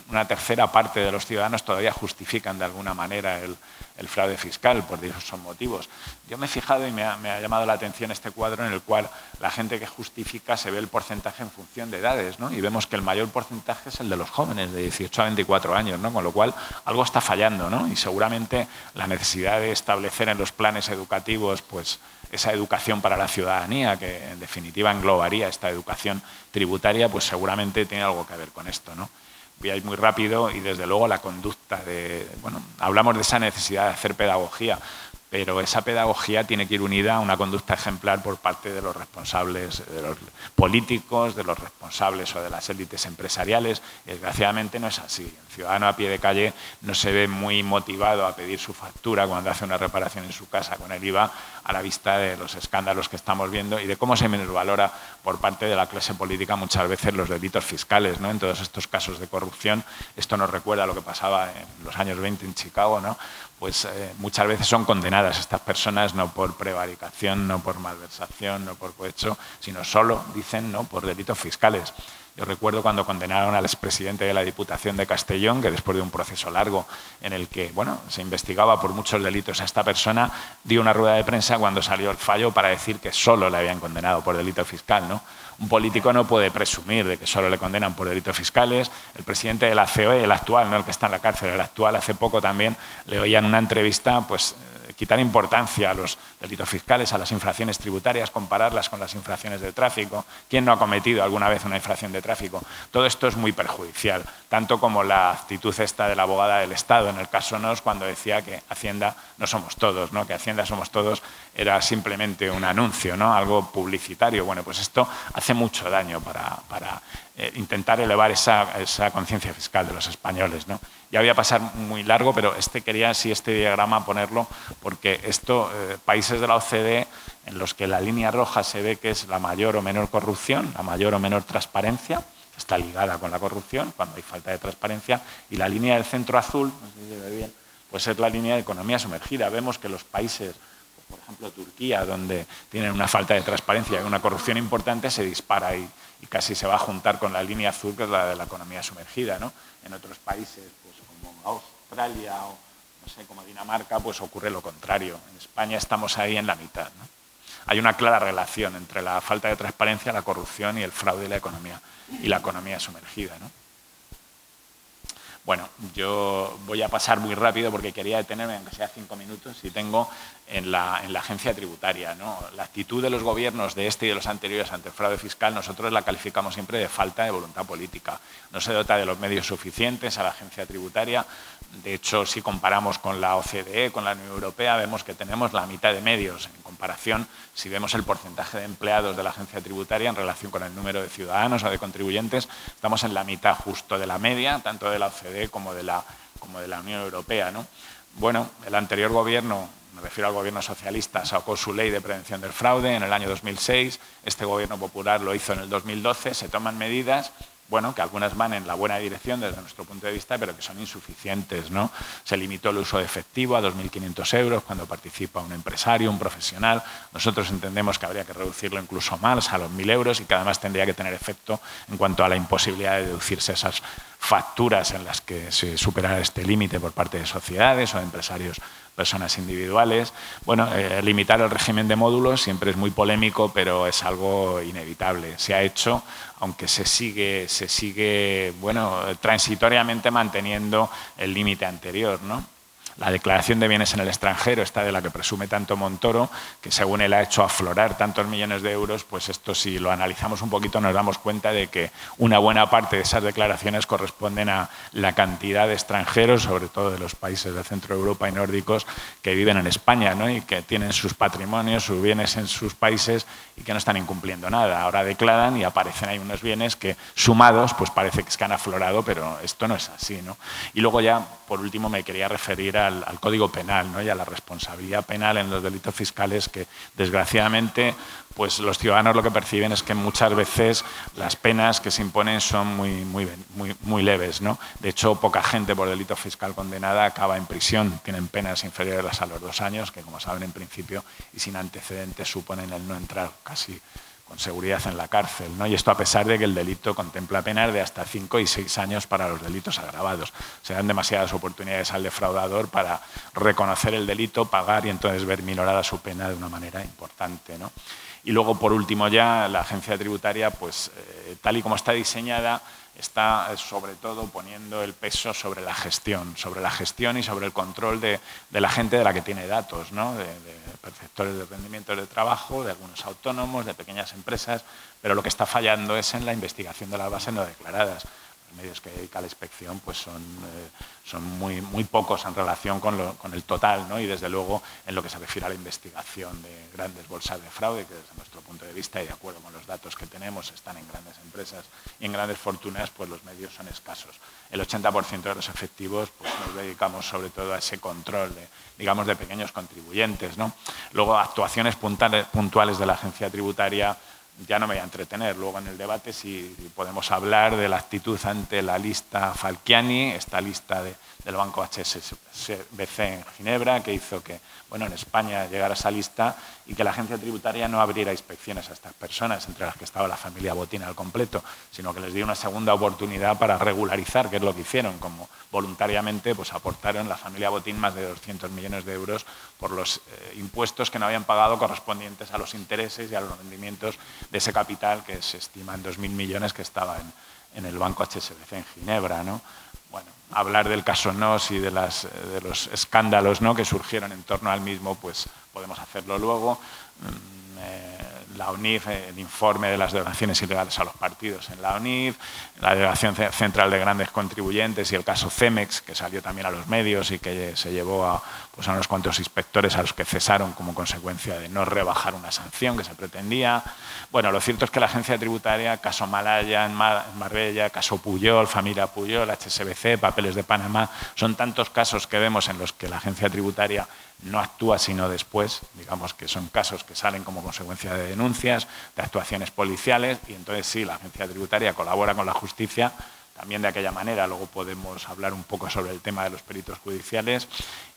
una tercera parte de los ciudadanos todavía justifican de alguna manera el fraude fiscal por diversos motivos. Yo me he fijado y me ha llamado la atención este cuadro en el cual la gente que justifica se ve el porcentaje en función de edades, ¿no? Y vemos que el mayor porcentaje es el de los jóvenes, de 18 a 24 años, ¿no? Con lo cual algo está fallando, ¿no? Y seguramente la necesidad de establecer en los planes educativos pues esa educación para la ciudadanía, que en definitiva englobaría esta educación tributaria, pues seguramente tiene algo que ver con esto, ¿no? Voy a ir muy rápido y desde luego la conducta bueno, hablamos de esa necesidad de hacer pedagogía, pero esa pedagogía tiene que ir unida a una conducta ejemplar por parte de los responsables, de los políticos, de los responsables o de las élites empresariales. Y desgraciadamente no es así. El ciudadano a pie de calle no se ve muy motivado a pedir su factura cuando hace una reparación en su casa con el IVA, a la vista de los escándalos que estamos viendo y de cómo se minusvalora por parte de la clase política muchas veces los delitos fiscales, ¿no? En todos estos casos de corrupción, esto nos recuerda a lo que pasaba en los años 20 en Chicago, ¿no? Pues muchas veces son condenadas estas personas no por prevaricación, no por malversación, no por cohecho, sino solo, dicen, ¿no? por delitos fiscales. Yo recuerdo cuando condenaron al expresidente de la Diputación de Castellón, que después de un proceso largo en el que bueno, se investigaba por muchos delitos a esta persona, dio una rueda de prensa cuando salió el fallo para decir que solo le habían condenado por delito fiscal, ¿no? Un político no puede presumir de que solo le condenan por delitos fiscales. El presidente de la COE, el actual, no el que está en la cárcel, el actual, hace poco también le oía en una entrevista pues quitar importancia a los delitos fiscales, a las infracciones tributarias, compararlas con las infracciones de tráfico. ¿Quién no ha cometido alguna vez una infracción de tráfico? Todo esto es muy perjudicial. tanto como la actitud esta de la abogada del Estado en el caso Nos, cuando decía que Hacienda no somos todos, ¿no? Que Hacienda somos todos era simplemente un anuncio, ¿no? Algo publicitario. Bueno, pues esto hace mucho daño para intentar elevar esa conciencia fiscal de los españoles, ¿no? Ya voy a pasar muy largo, pero quería este diagrama ponerlo porque países de la OCDE en los que la línea roja se ve que es la mayor o menor corrupción, la mayor o menor transparencia, está ligada con la corrupción cuando hay falta de transparencia, y la línea del centro azul, no sé si se ve bien, pues es la línea de economía sumergida. Vemos que los países, pues por ejemplo Turquía, donde tienen una falta de transparencia y una corrupción importante, se dispara y casi se va a juntar con la línea azul, que es la de la economía sumergida, ¿no? En otros países, pues como Australia o no sé, como Dinamarca, pues ocurre lo contrario. En España estamos ahí en la mitad, ¿no? Hay una clara relación entre la falta de transparencia, la corrupción y el fraude y la economía sumergida, ¿no? Bueno, yo voy a pasar muy rápido porque quería detenerme, aunque sea 5 minutos, si tengo, en la agencia tributaria, ¿no? La actitud de los gobiernos de este y de los anteriores ante el fraude fiscal, nosotros la calificamos siempre de falta de voluntad política. No se dota de los medios suficientes a la agencia tributaria. De hecho, si comparamos con la OCDE, con la Unión Europea, vemos que tenemos la mitad de medios en comparación. Si vemos el porcentaje de empleados de la agencia tributaria en relación con el número de ciudadanos o de contribuyentes, estamos en la mitad justo de la media, tanto de la OCDE como de la Unión Europea, ¿no? Bueno, el anterior gobierno, me refiero al gobierno socialista, sacó su ley de prevención del fraude en el año 2006. Este gobierno popular lo hizo en el 2012. Se toman medidas, bueno, que algunas van en la buena dirección desde nuestro punto de vista, pero que son insuficientes, ¿no? Se limitó el uso de efectivo a 2.500 euros cuando participa un empresario, un profesional. Nosotros entendemos que habría que reducirlo incluso más, a los 1.000 euros, y que además tendría que tener efecto en cuanto a la imposibilidad de deducirse esas facturas en las que se superara este límite por parte de sociedades o de empresarios, personas individuales. Bueno, limitar el régimen de módulos siempre es muy polémico, pero es algo inevitable. Se ha hecho, aunque se sigue bueno, transitoriamente manteniendo el límite anterior, ¿no? La declaración de bienes en el extranjero, esta de la que presume tanto Montoro, que según él ha hecho aflorar tantos millones de euros, pues esto, si lo analizamos un poquito, nos damos cuenta de que una buena parte de esas declaraciones corresponden a la cantidad de extranjeros, sobre todo de los países de Centro Europa y nórdicos, que viven en España, ¿no? Y que tienen sus patrimonios, sus bienes en sus países y que no están incumpliendo nada. Ahora declaran y aparecen ahí unos bienes que, sumados, pues parece que han aflorado, pero esto no es así, ¿no? Y luego ya, por último, me quería referir al Código Penal, ¿no? Y a la responsabilidad penal en los delitos fiscales, que desgraciadamente pues los ciudadanos lo que perciben es que muchas veces las penas que se imponen son muy leves, ¿no? De hecho, poca gente por delito fiscal condenada acaba en prisión, tienen penas inferiores a los 2 años, que como saben en principio y sin antecedentes suponen el no entrar casi con seguridad en la cárcel, ¿no? Y esto a pesar de que el delito contempla penas de hasta 5 y 6 años para los delitos agravados. Se dan demasiadas oportunidades al defraudador para reconocer el delito, pagar y entonces ver minorada su pena de una manera importante, ¿no? Y luego, por último ya, la agencia tributaria, pues tal y como está diseñada, está sobre todo poniendo el peso sobre la gestión y sobre el control de la gente de la que tiene datos, ¿no? De perceptores de rendimientos de trabajo, de algunos autónomos, de pequeñas empresas, pero lo que está fallando es en la investigación de las bases no declaradas. Los medios que dedica la inspección pues son muy pocos en relación con el total, ¿no? Y desde luego en lo que se refiere a la investigación de grandes bolsas de fraude, que desde nuestro punto de vista y de acuerdo con los datos que tenemos están en grandes empresas y en grandes fortunas, pues los medios son escasos. El 80% de los efectivos pues nos dedicamos sobre todo a ese control de pequeños contribuyentes, ¿no? Luego, actuaciones puntuales de la agencia tributaria. Ya no me voy a entretener. Luego en el debate si podemos hablar de la actitud ante la lista Falciani, esta lista del banco HSBC en Ginebra, que hizo que, bueno, en España llegara esa lista y que la agencia tributaria no abriera inspecciones a estas personas, entre las que estaba la familia Botín al completo, sino que les dio una segunda oportunidad para regularizar, que es lo que hicieron, como voluntariamente pues aportaron la familia Botín más de 200 millones de euros por los impuestos que no habían pagado correspondientes a los intereses y a los rendimientos de ese capital que se estima en 2.000 millones que estaba en el banco HSBC en Ginebra, ¿no? Bueno, hablar del caso Nos y de los escándalos, ¿no?, que surgieron en torno al mismo, pues podemos hacerlo luego. la ONIF, el informe de las donaciones ilegales a los partidos en la ONIF, la Delegación Central de Grandes Contribuyentes y el caso Cemex, que salió también a los medios y que se llevó a unos cuantos inspectores a los que cesaron como consecuencia de no rebajar una sanción que se pretendía. Bueno, lo cierto es que la agencia tributaria, caso Malaya en Marbella, caso Pujol, familia Pujol, HSBC, papeles de Panamá, son tantos casos que vemos en los que la agencia tributaria no actúa sino después, digamos que son casos que salen como consecuencia de denuncias, de actuaciones policiales, y entonces sí, la agencia tributaria colabora con la justicia, también de aquella manera. Luego podemos hablar un poco sobre el tema de los peritos judiciales.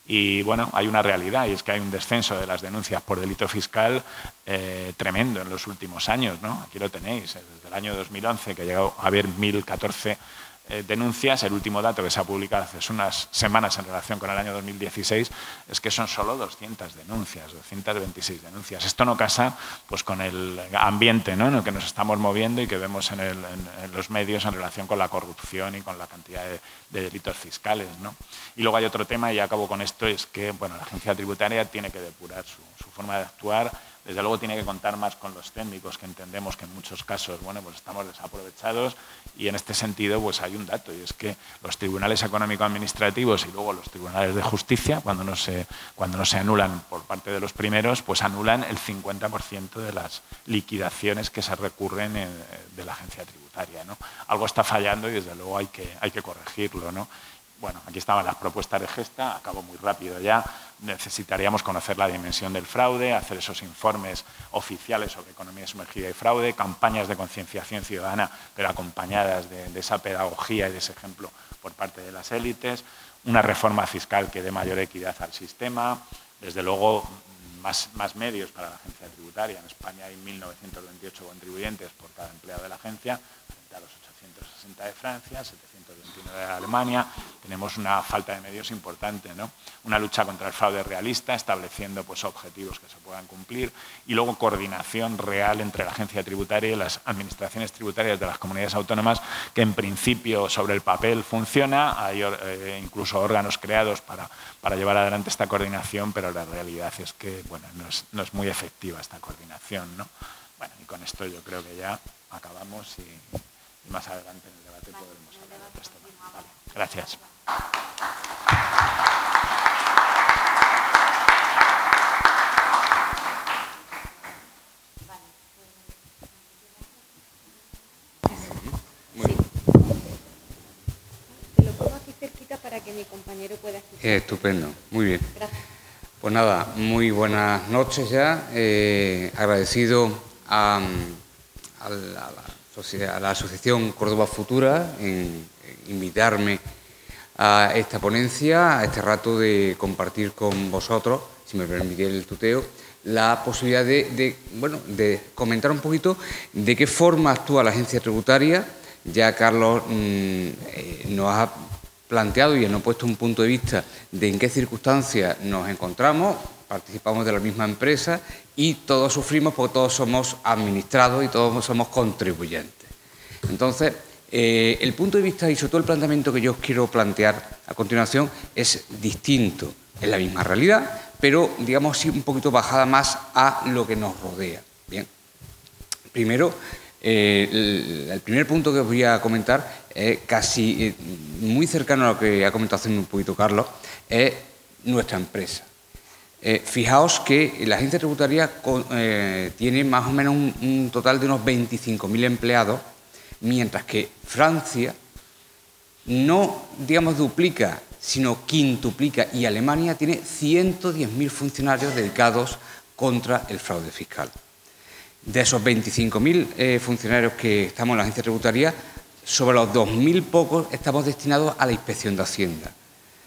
Y bueno, hay una realidad, y es que hay un descenso de las denuncias por delito fiscal tremendo en los últimos años, ¿no? Aquí lo tenéis, desde el año 2011, que llegó a haber 1.014 denuncias. El último dato que se ha publicado hace unas semanas en relación con el año 2016 es que son solo 200 denuncias, 226 denuncias. Esto no casa pues, con el ambiente, ¿no?, en el que nos estamos moviendo y que vemos en los medios en relación con la corrupción y con la cantidad de delitos fiscales, ¿no? Y luego hay otro tema, y ya acabo con esto, es que bueno, la agencia tributaria tiene que depurar su forma de actuar. Desde luego tiene que contar más con los técnicos, que entendemos que en muchos casos bueno, pues estamos desaprovechados, y en este sentido pues hay un dato, y es que los tribunales económico-administrativos y luego los tribunales de justicia, cuando no se anulan por parte de los primeros, pues anulan el 50% de las liquidaciones que se recurren de la agencia tributaria, ¿no? Algo está fallando y desde luego hay que corregirlo, ¿no? Bueno, aquí estaban las propuestas de gesta, acabo muy rápido ya. Necesitaríamos conocer la dimensión del fraude, hacer esos informes oficiales sobre economía sumergida y fraude, campañas de concienciación ciudadana, pero acompañadas de esa pedagogía y de ese ejemplo por parte de las élites, una reforma fiscal que dé mayor equidad al sistema, desde luego más medios para la agencia tributaria. En España hay 1.928 contribuyentes por cada empleado de la agencia, frente a los 860 de Francia, 729 de Alemania. Tenemos una falta de medios importante, ¿no? Una lucha contra el fraude realista, estableciendo pues, objetivos que se puedan cumplir, y luego coordinación real entre la agencia tributaria y las administraciones tributarias de las comunidades autónomas, que en principio sobre el papel funciona. Hay incluso órganos creados para llevar adelante esta coordinación, pero la realidad es que bueno, no es muy efectiva esta coordinación, ¿no? Bueno, y con esto yo creo que ya acabamos y más adelante en el debate podremos hablar de otros temas. Vale, gracias. Te lo pongo aquí cerquita para que mi compañero pueda escuchar. Estupendo, muy bien. Gracias. Pues nada, muy buenas noches ya. Agradecido a la Asociación Córdoba Futura en invitarme a esta ponencia, a este rato de compartir con vosotros, si me permitís el tuteo, la posibilidad de comentar un poquito de qué forma actúa la agencia tributaria. Ya Carlos nos ha planteado y nos ha puesto un punto de vista de en qué circunstancias nos encontramos, participamos de la misma empresa y todos sufrimos porque todos somos administrados y todos somos contribuyentes. Entonces, el punto de vista y sobre todo el planteamiento que yo os quiero plantear a continuación es distinto. Es la misma realidad, pero digamos sí un poquito bajada más a lo que nos rodea. Bien. Primero, el primer punto que os voy a comentar es casi muy cercano a lo que ha comentado hace un poquito Carlos, es nuestra empresa. Fijaos que la agencia tributaria tiene más o menos un total de unos 25.000 empleados, mientras que Francia no, digamos, duplica, sino quintuplica, y Alemania tiene 110.000 funcionarios dedicados contra el fraude fiscal. De esos 25.000 funcionarios que estamos en la agencia tributaria, sobre los 2.000 pocos estamos destinados a la inspección de Hacienda.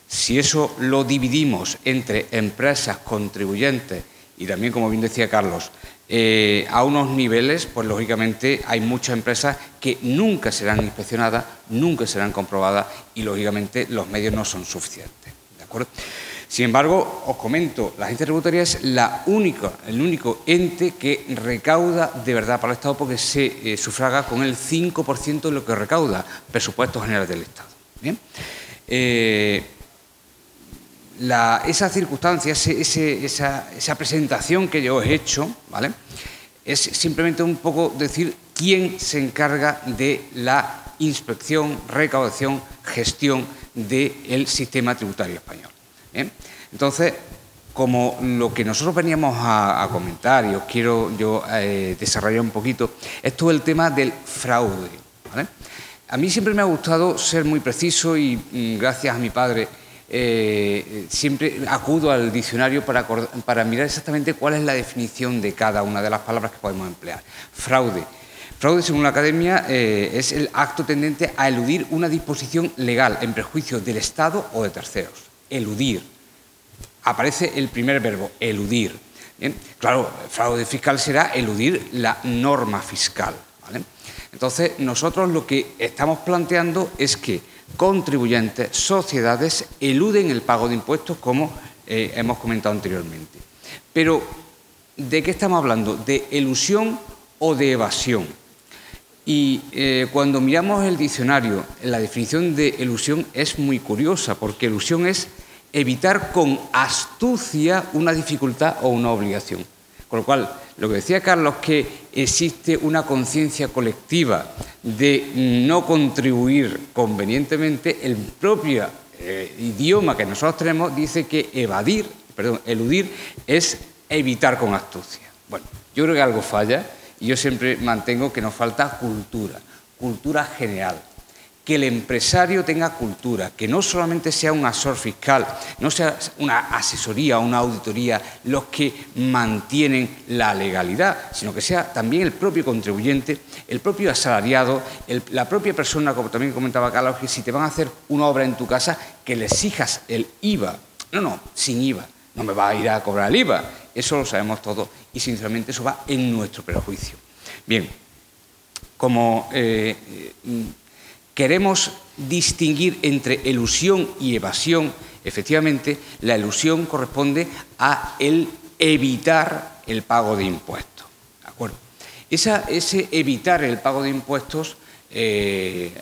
Si eso lo dividimos entre empresas, contribuyentes y también, como bien decía Carlos, a unos niveles, pues lógicamente hay muchas empresas que nunca serán inspeccionadas, nunca serán comprobadas y lógicamente los medios no son suficientes. ¿De acuerdo? Sin embargo, os comento, la agencia tributaria es el único ente que recauda de verdad para el Estado, porque se sufraga con el 5% de lo que recauda, presupuestos generales del Estado. ¿Bien? Esa circunstancia, esa presentación que yo os he hecho, ¿vale?, es simplemente un poco decir quién se encarga de la inspección, recaudación, gestión del sistema tributario español. Entonces, como lo que nosotros veníamos a comentar, y os quiero yo desarrollar un poquito, es todo el tema del fraude, ¿vale? A mí siempre me ha gustado ser muy preciso y gracias a mi padre siempre acudo al diccionario para mirar exactamente cuál es la definición de cada una de las palabras que podemos emplear. Fraude. Fraude, según la Academia, es el acto tendente a eludir una disposición legal en perjuicio del Estado o de terceros. Eludir. Aparece el primer verbo, eludir. ¿Bien? Claro, fraude fiscal será eludir la norma fiscal, ¿vale? Entonces, nosotros lo que estamos planteando es que contribuyentes, sociedades, eluden el pago de impuestos, como hemos comentado anteriormente. Pero, ¿de qué estamos hablando? ¿De elusión o de evasión? Y cuando miramos el diccionario, la definición de elusión es muy curiosa, porque elusión es evitar con astucia una dificultad o una obligación. Con lo cual, lo que decía Carlos, que existe una conciencia colectiva de no contribuir convenientemente, el propio idioma que nosotros tenemos dice que eludir es evitar con astucia. Bueno, yo creo que algo falla y yo siempre mantengo que nos falta cultura general. Que el empresario tenga cultura, que no solamente sea un asesor fiscal, no sea una asesoría o una auditoría los que mantienen la legalidad, sino que sea también el propio contribuyente, el propio asalariado, la propia persona, como también comentaba Carlos, que si te van a hacer una obra en tu casa, que le exijas el IVA. No, sin IVA, no me va a ir a cobrar el IVA, eso lo sabemos todos y sinceramente eso va en nuestro perjuicio. Bien, como queremos distinguir entre elusión y evasión, efectivamente, la elusión corresponde a el evitar el pago de impuestos, ¿de acuerdo? Ese evitar el pago de impuestos, en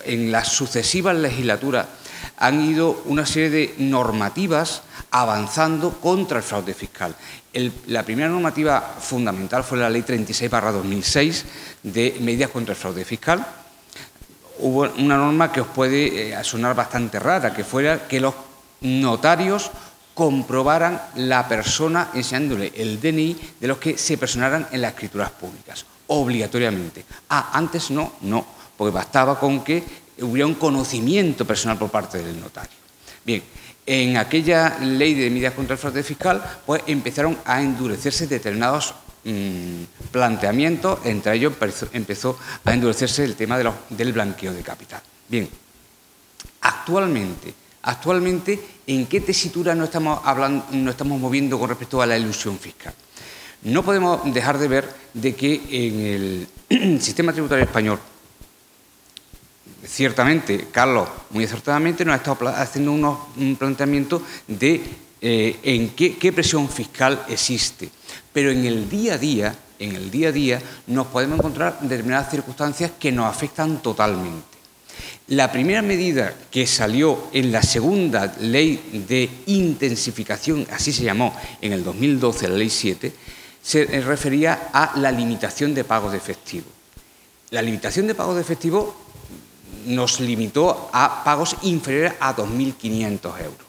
las sucesivas legislaturas han ido una serie de normativas avanzando contra el fraude fiscal. La primera normativa fundamental fue la Ley 36/2006 de medidas contra el fraude fiscal. Hubo una norma que os puede sonar bastante rara, que fuera que los notarios comprobaran la persona enseñándole el DNI de los que se personaran en las escrituras públicas, obligatoriamente. Antes no, porque bastaba con que hubiera un conocimiento personal por parte del notario. Bien, en aquella ley de medidas contra el fraude fiscal, pues empezaron a endurecerse determinados planteamientos, entre ellos empezó a endurecerse el tema del blanqueo de capital. Bien, actualmente, ¿en qué tesitura nos estamos moviendo con respecto a la elusión fiscal? No podemos dejar de ver de que en el sistema tributario español, ciertamente, Carlos, muy acertadamente, nos ha estado haciendo un planteamiento de en qué presión fiscal existe. Pero en el día a día, nos podemos encontrar determinadas circunstancias que nos afectan totalmente. La primera medida que salió en la segunda ley de intensificación, así se llamó en el 2012, la ley 7, se refería a la limitación de pagos de efectivo. La limitación de pagos de efectivo nos limitó a pagos inferiores a 2.500 euros.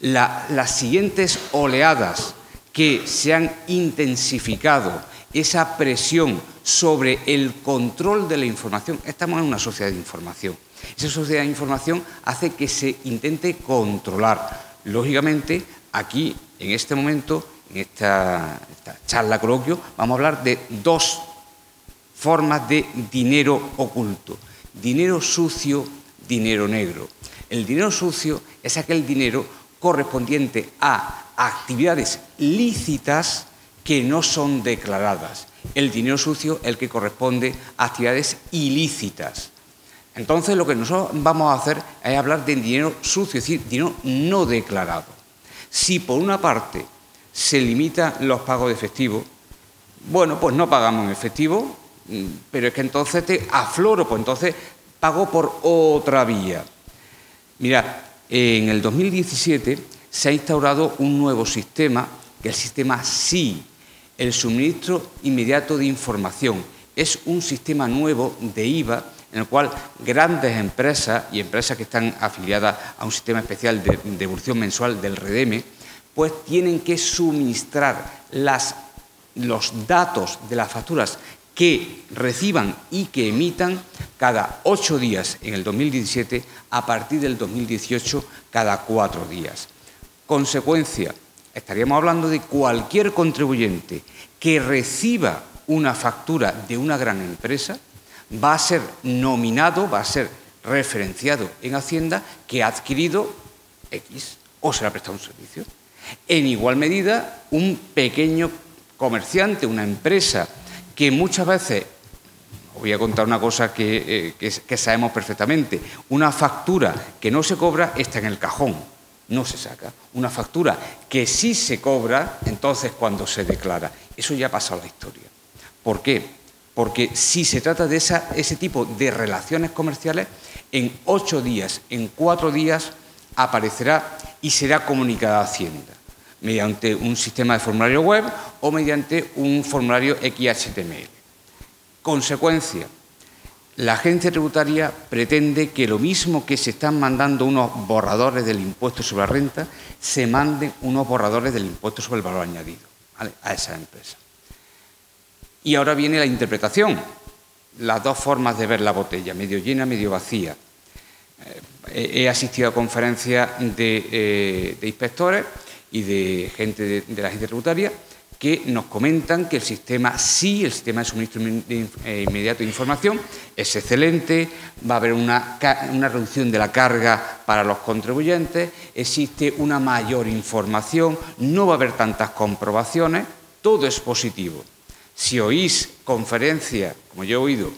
Las siguientes oleadas que se han intensificado esa presión sobre el control de la información. Estamos en una sociedad de información. Esa sociedad de información hace que se intente controlar. Lógicamente, aquí, en este momento, en esta charla coloquio, vamos a hablar de dos formas de dinero oculto. Dinero sucio, dinero negro. El dinero sucio es aquel dinero correspondiente a actividades lícitas que no son declaradas. El dinero sucio es el que corresponde a actividades ilícitas. Entonces, lo que nosotros vamos a hacer es hablar de dinero sucio, es decir, dinero no declarado. Si por una parte se limitan los pagos de efectivo, bueno, pues no pagamos en efectivo, pero es que entonces te afloro, pues entonces pago por otra vía. Mirad, en el 2017 se ha instaurado un nuevo sistema, que es el sistema SI. el suministro inmediato de información. Es un sistema nuevo de IVA en el cual grandes empresas y empresas que están afiliadas a un sistema especial de devolución mensual del REDEME, pues tienen que suministrar los datos de las facturas que reciban y que emitan cada 8 días en el 2017, a partir del 2018 cada 4 días. Consecuencia, estaríamos hablando de cualquier contribuyente que reciba una factura de una gran empresa, va a ser nominado, va a ser referenciado en Hacienda que ha adquirido X o se le ha prestado un servicio. En igual medida, un pequeño comerciante, una empresa que muchas veces, os voy a contar una cosa que sabemos perfectamente, una factura que no se cobra está en el cajón, no se saca. Una factura que sí se cobra, entonces cuando se declara. Eso ya ha pasado a la historia. ¿Por qué? Porque si se trata de ese tipo de relaciones comerciales, en 8 días, en 4 días, aparecerá y será comunicada a Hacienda, mediante un sistema de formulario web o mediante un formulario XHTML. Consecuencia, la agencia tributaria pretende que lo mismo que se están mandando unos borradores del impuesto sobre la renta, se manden unos borradores del impuesto sobre el valor añadido, ¿vale?, a esa empresa. Y ahora viene la interpretación, las dos formas de ver la botella, medio llena, medio vacía. He asistido a conferencias de inspectores y de gente de la agencia tributaria que nos comentan que el sistema de suministro inmediato de información es excelente, va a haber una reducción de la carga para los contribuyentes, existe una mayor información, no va a haber tantas comprobaciones, todo es positivo. Si oís conferencias, como yo he oído,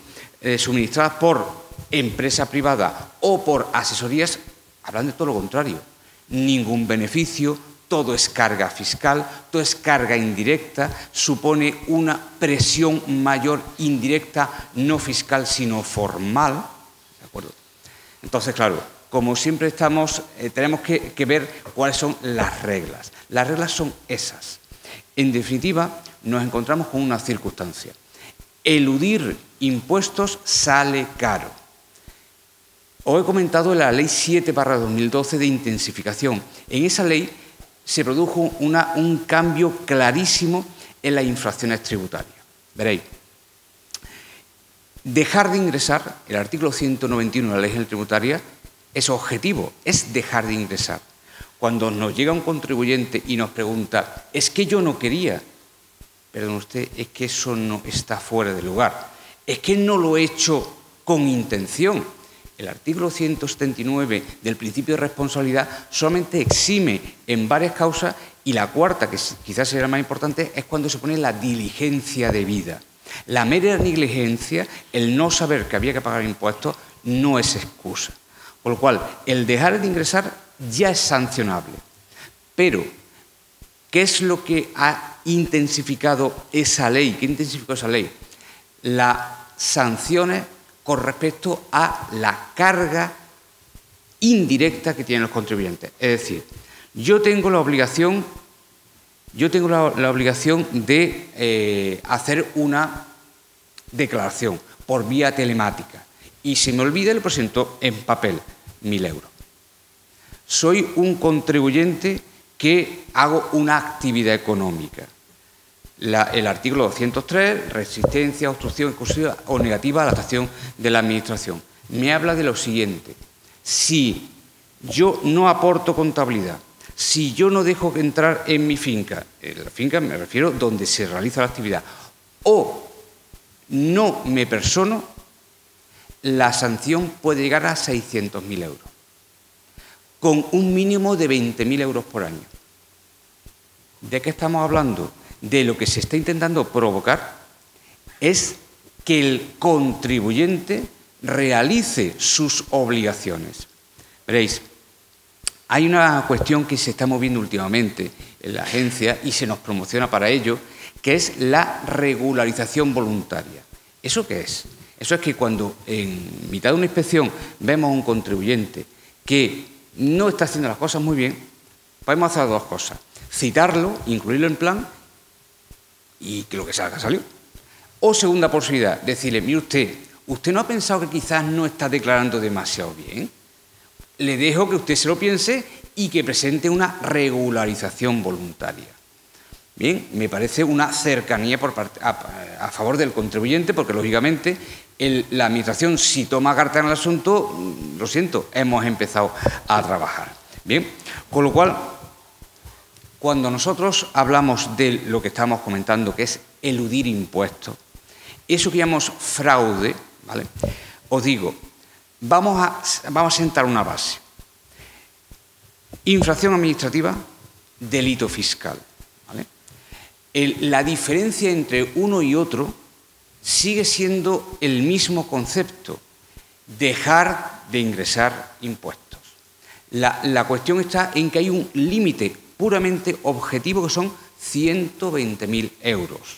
suministradas por empresa privada o por asesorías, hablan de todo lo contrario. Ningún beneficio, todo es carga fiscal, todo es carga indirecta, supone una presión mayor indirecta, no fiscal, sino formal. ¿De acuerdo? Entonces, claro, como siempre tenemos que ver cuáles son las reglas. Las reglas son esas. En definitiva, nos encontramos con una circunstancia. Eludir impuestos sale caro. Os he comentado la Ley 7/2012 de intensificación. En esa ley se produjo un cambio clarísimo en las infracciones tributarias. Veréis, dejar de ingresar, el artículo 191 de la Ley General Tributaria, es objetivo, es dejar de ingresar. Cuando nos llega un contribuyente y nos pregunta, es que yo no quería, perdón usted, es que eso no está fuera de lugar, es que no lo he hecho con intención. El artículo 179 del principio de responsabilidad solamente exime en varias causas y la cuarta, que quizás sea la más importante, es cuando se pone la diligencia debida. La mera negligencia, el no saber que había que pagar impuestos, no es excusa. Por lo cual, el dejar de ingresar ya es sancionable. Pero, ¿qué es lo que ha intensificado esa ley? ¿Qué intensificó esa ley? Las sanciones con respecto a la carga indirecta que tienen los contribuyentes. Es decir, yo tengo la obligación de hacer una declaración por vía telemática y se me olvida y lo presento en papel, 1.000 euros. Soy un contribuyente que hago una actividad económica. El artículo 203, resistencia, obstrucción exclusiva o negativa a la actuación de la Administración. Me habla de lo siguiente: si yo no aporto contabilidad, si yo no dejo entrar en mi finca, en la finca me refiero donde se realiza la actividad, o no me persono, la sanción puede llegar a 600.000 euros, con un mínimo de 20.000 euros por año. ¿De qué estamos hablando? De lo que se está intentando provocar es que el contribuyente realice sus obligaciones. Veréis, hay una cuestión que se está moviendo últimamente en la agencia y se nos promociona para ello, que es la regularización voluntaria. ¿Eso qué es? Eso es que cuando en mitad de una inspección vemos a un contribuyente que no está haciendo las cosas muy bien, podemos hacer dos cosas: citarlo, incluirlo en plan, y que lo que salga salió. O segunda posibilidad, decirle, mire usted no ha pensado que quizás no está declarando demasiado bien. Le dejo que usted se lo piense y que presente una regularización voluntaria. Bien, me parece una cercanía a favor del contribuyente, porque lógicamente la Administración, si toma carta en el asunto, lo siento, hemos empezado a trabajar. Bien, con lo cual, cuando nosotros hablamos de lo que estamos comentando, que es eludir impuestos, eso que llamamos fraude, ¿vale? Os digo, vamos a sentar una base. Infracción administrativa, delito fiscal, ¿vale? La diferencia entre uno y otro sigue siendo el mismo concepto, dejar de ingresar impuestos. La cuestión está en que hay un límite puramente objetivo que son 120.000 euros.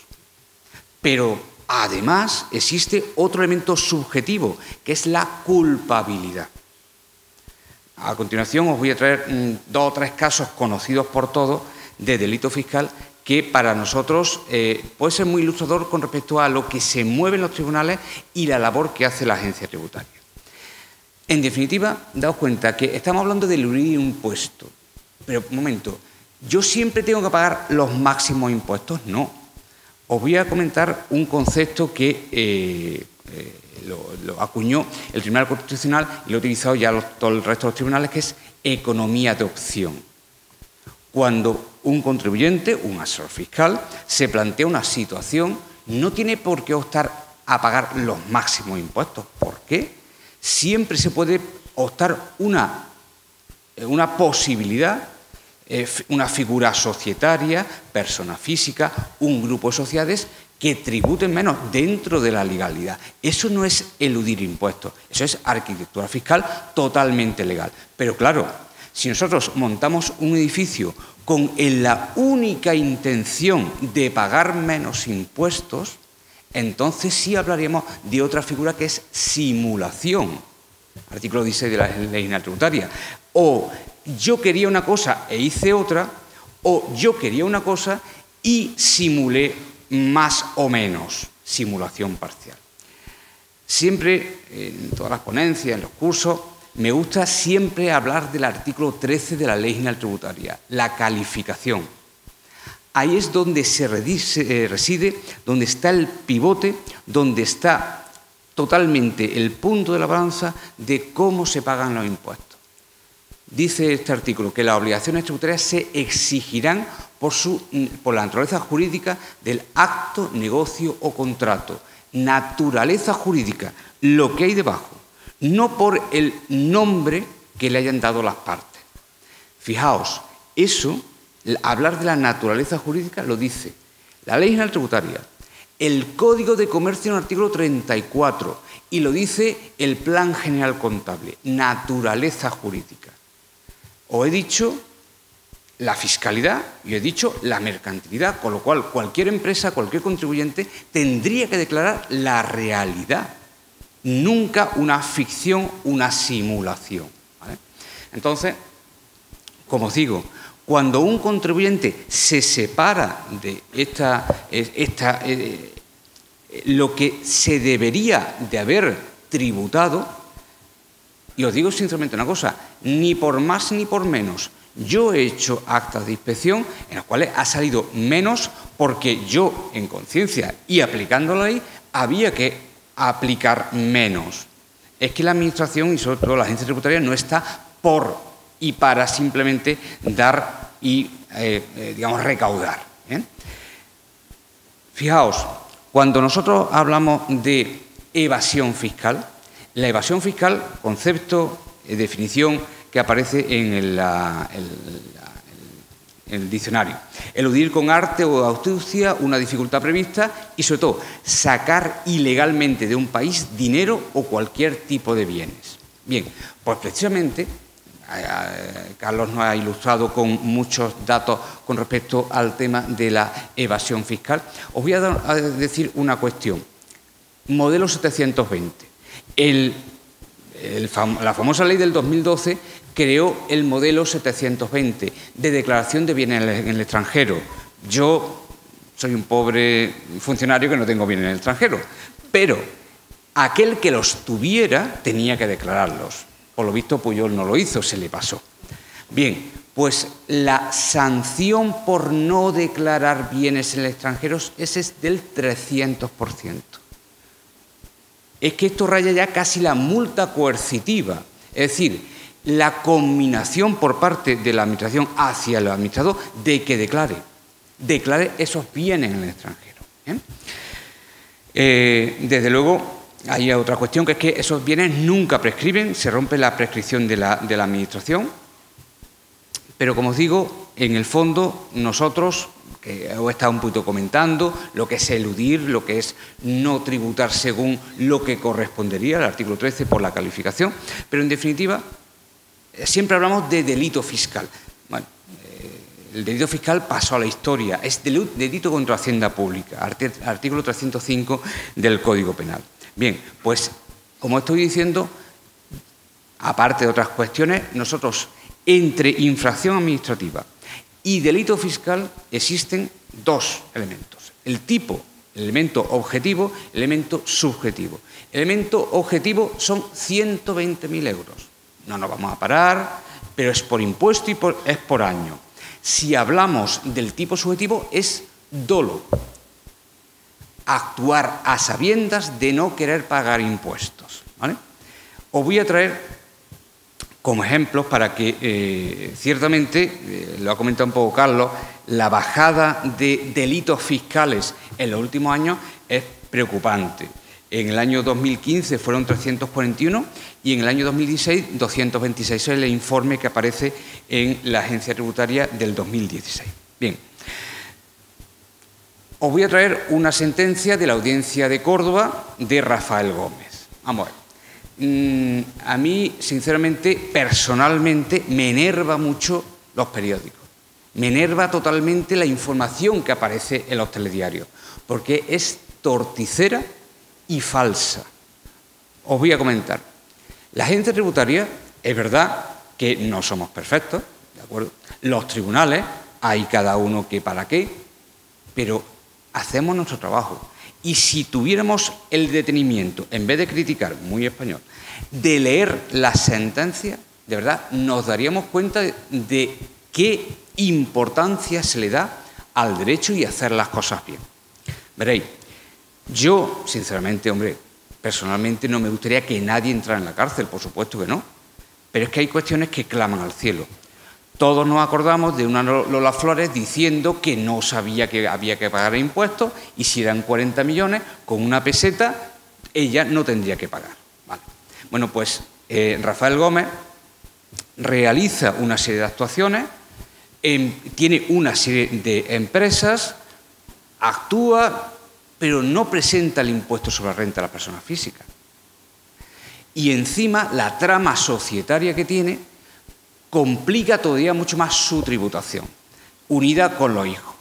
Pero además existe otro elemento subjetivo, que es la culpabilidad. A continuación os voy a traer 2 o 3 casos conocidos por todos de delito fiscal que para nosotros puede ser muy ilustrador con respecto a lo que se mueve en los tribunales y la labor que hace la agencia tributaria. En definitiva, daos cuenta que estamos hablando de eludir impuestos, pero un momento, ¿yo siempre tengo que pagar los máximos impuestos? No. Os voy a comentar un concepto que lo acuñó el Tribunal Constitucional y lo ha utilizado ya todo el resto de los tribunales, que es economía de opción. Cuando un contribuyente, un asesor fiscal, se plantea una situación, no tiene por qué optar a pagar los máximos impuestos. ¿Por qué? Siempre se puede optar una posibilidad, una figura societaria, persona física, un grupo de sociedades que tributen menos dentro de la legalidad. Eso no es eludir impuestos, eso es arquitectura fiscal totalmente legal. Pero claro, si nosotros montamos un edificio con la única intención de pagar menos impuestos, entonces sí hablaríamos de otra figura que es simulación. Artículo 16 de la Ley General Tributaria. O yo quería una cosa e hice otra, o yo quería una cosa y simulé más o menos, simulación parcial. Siempre, en todas las ponencias, en los cursos, me gusta siempre hablar del artículo 13 de la Ley General Tributaria, la calificación. Ahí es donde se reside, donde está el pivote, donde está totalmente el punto de la balanza de cómo se pagan los impuestos. Dice este artículo que las obligaciones tributarias se exigirán por la naturaleza jurídica del acto, negocio o contrato. Naturaleza jurídica, lo que hay debajo, no por el nombre que le hayan dado las partes. Fijaos, eso, hablar de la naturaleza jurídica lo dice la Ley General Tributaria, el Código de Comercio en el artículo 34 y lo dice el Plan General Contable, naturaleza jurídica. Os he dicho la fiscalidad y he dicho la mercantilidad, con lo cual cualquier empresa, cualquier contribuyente tendría que declarar la realidad, nunca una ficción, una simulación, ¿vale? Entonces, como os digo, cuando un contribuyente se separa de lo que se debería de haber tributado, y os digo sinceramente una cosa, ni por más ni por menos, yo he hecho actas de inspección en las cuales ha salido menos porque yo, en conciencia y aplicando la ley, había que aplicar menos. Es que la Administración y sobre todo la agencia tributaria no está por y para simplemente dar y, digamos, recaudar. Fijaos, cuando nosotros hablamos de evasión fiscal, la evasión fiscal, concepto, definición que aparece en el diccionario. Eludir con arte o astucia una dificultad prevista y, sobre todo, sacar ilegalmente de un país dinero o cualquier tipo de bienes. Bien, pues precisamente Carlos nos ha ilustrado con muchos datos con respecto al tema de la evasión fiscal. Os voy a decir una cuestión. Modelo 720. La famosa ley del 2012 creó el modelo 720 de declaración de bienes en el extranjero. Yo soy un pobre funcionario que no tengo bienes en el extranjero. Pero aquel que los tuviera tenía que declararlos. Por lo visto, Pujol no lo hizo, se le pasó. Bien, pues la sanción por no declarar bienes en el extranjero es del 300%. Es que esto raya ya casi la multa coercitiva, es decir, la conminación por parte de la Administración hacia el administrador de que declare esos bienes en el extranjero. Desde luego, hay otra cuestión, que es que esos bienes nunca prescriben, se rompe la prescripción de la Administración, pero como os digo, en el fondo nosotros, que os he estado un poquito comentando, lo que es eludir, lo que es no tributar según lo que correspondería al artículo 13 por la calificación, pero en definitiva siempre hablamos de delito fiscal. Bueno, el delito fiscal pasó a la historia, es delito contra Hacienda Pública, artículo 305 del Código Penal. Bien, pues como estoy diciendo, aparte de otras cuestiones, nosotros entre infracción administrativa y delito fiscal existen dos elementos. El tipo, el elemento objetivo, el elemento subjetivo. El elemento objetivo son 120.000 euros. No nos vamos a parar, pero es por impuesto y es por año. Si hablamos del tipo subjetivo, es dolo. Actuar a sabiendas de no querer pagar impuestos, ¿vale? Os voy a traer como ejemplos para que, ciertamente, lo ha comentado un poco Carlos, la bajada de delitos fiscales en los últimos años es preocupante. En el año 2015 fueron 341 y en el año 2016 226. Ese es el informe que aparece en la Agencia Tributaria del 2016. Bien. Os voy a traer una sentencia de la Audiencia de Córdoba de Rafael Gómez. Vamos a ver. A mí, sinceramente, personalmente, me enerva mucho los periódicos. Me enerva totalmente la información que aparece en los telediarios, porque es torticera y falsa. Os voy a comentar. La agencia tributaria, es verdad que no somos perfectos, ¿de acuerdo? Los tribunales, hay cada uno que para qué, pero hacemos nuestro trabajo. Y si tuviéramos el detenimiento, en vez de criticar, muy español, de leer la sentencia, de verdad nos daríamos cuenta de qué importancia se le da al derecho y hacer las cosas bien. Veréis, yo, sinceramente, hombre, personalmente no me gustaría que nadie entrara en la cárcel, por supuesto que no, pero es que hay cuestiones que claman al cielo. Todos nos acordamos de una Lola Flores diciendo que no sabía que había que pagar impuestos y si eran 40 millones, con una peseta, ella no tendría que pagar. Vale. Bueno, pues Rafael Gómez realiza una serie de actuaciones, tiene una serie de empresas, actúa, pero no presenta el impuesto sobre la renta a las personas físicas. Y encima la trama societaria que tiene complica todavía mucho más su tributación, unida con los hijos.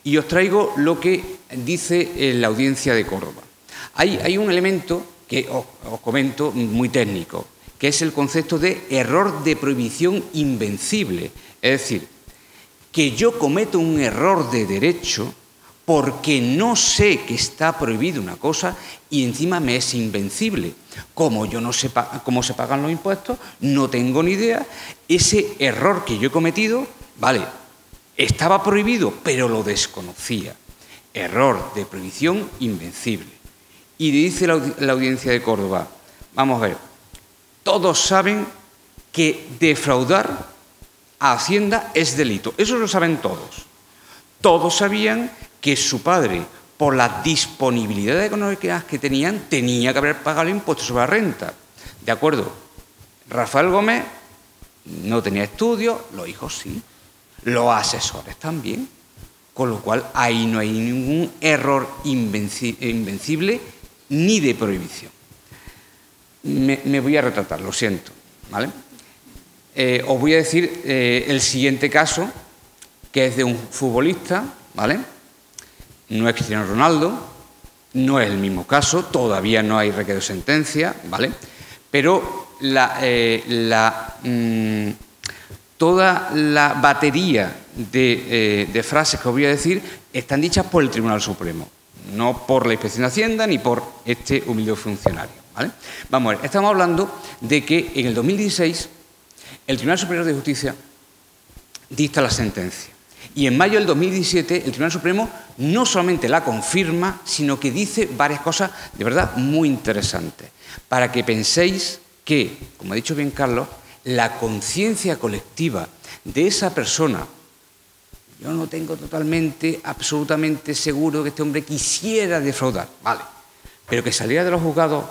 Y os traigo lo que dice la Audiencia de Córdoba. Hay un elemento que os comento muy técnico, que es el concepto de error de prohibición invencible. Es decir, que yo cometo un error de derecho porque no sé que está prohibido una cosa y encima me es invencible. Como yo no sé cómo se pagan los impuestos, no tengo ni idea, ese error que yo he cometido, vale, estaba prohibido, pero lo desconocía. Error de prohibición invencible. Y dice la Audiencia de Córdoba, vamos a ver, todos saben que defraudar a Hacienda es delito, eso lo saben todos. Todos sabían que su padre, por las disponibilidades económicas que tenían, tenía que haber pagado el impuesto sobre la renta. ¿De acuerdo? Rafael Gómez no tenía estudios, los hijos sí, los asesores también, con lo cual ahí no hay ningún error invencible ni de prohibición. Me voy a retratar, lo siento, ¿vale? Os voy a decir el siguiente caso, que es de un futbolista, ¿vale? No es Cristiano Ronaldo, no es el mismo caso, todavía no hay requerido de sentencia, ¿vale? Pero toda la batería de frases que os voy a decir están dichas por el Tribunal Supremo, no por la Inspección de Hacienda ni por este humilde funcionario, ¿vale? Vamos a ver, estamos hablando de que en el 2016 el Tribunal Superior de Justicia dicta la sentencia y en mayo del 2017 el Tribunal Supremo no solamente la confirma, sino que dice varias cosas de verdad muy interesantes, para que penséis que, como ha dicho bien Carlos, la conciencia colectiva de esa persona, yo no tengo absolutamente seguro que este hombre quisiera defraudar, vale, pero que saliera de los juzgados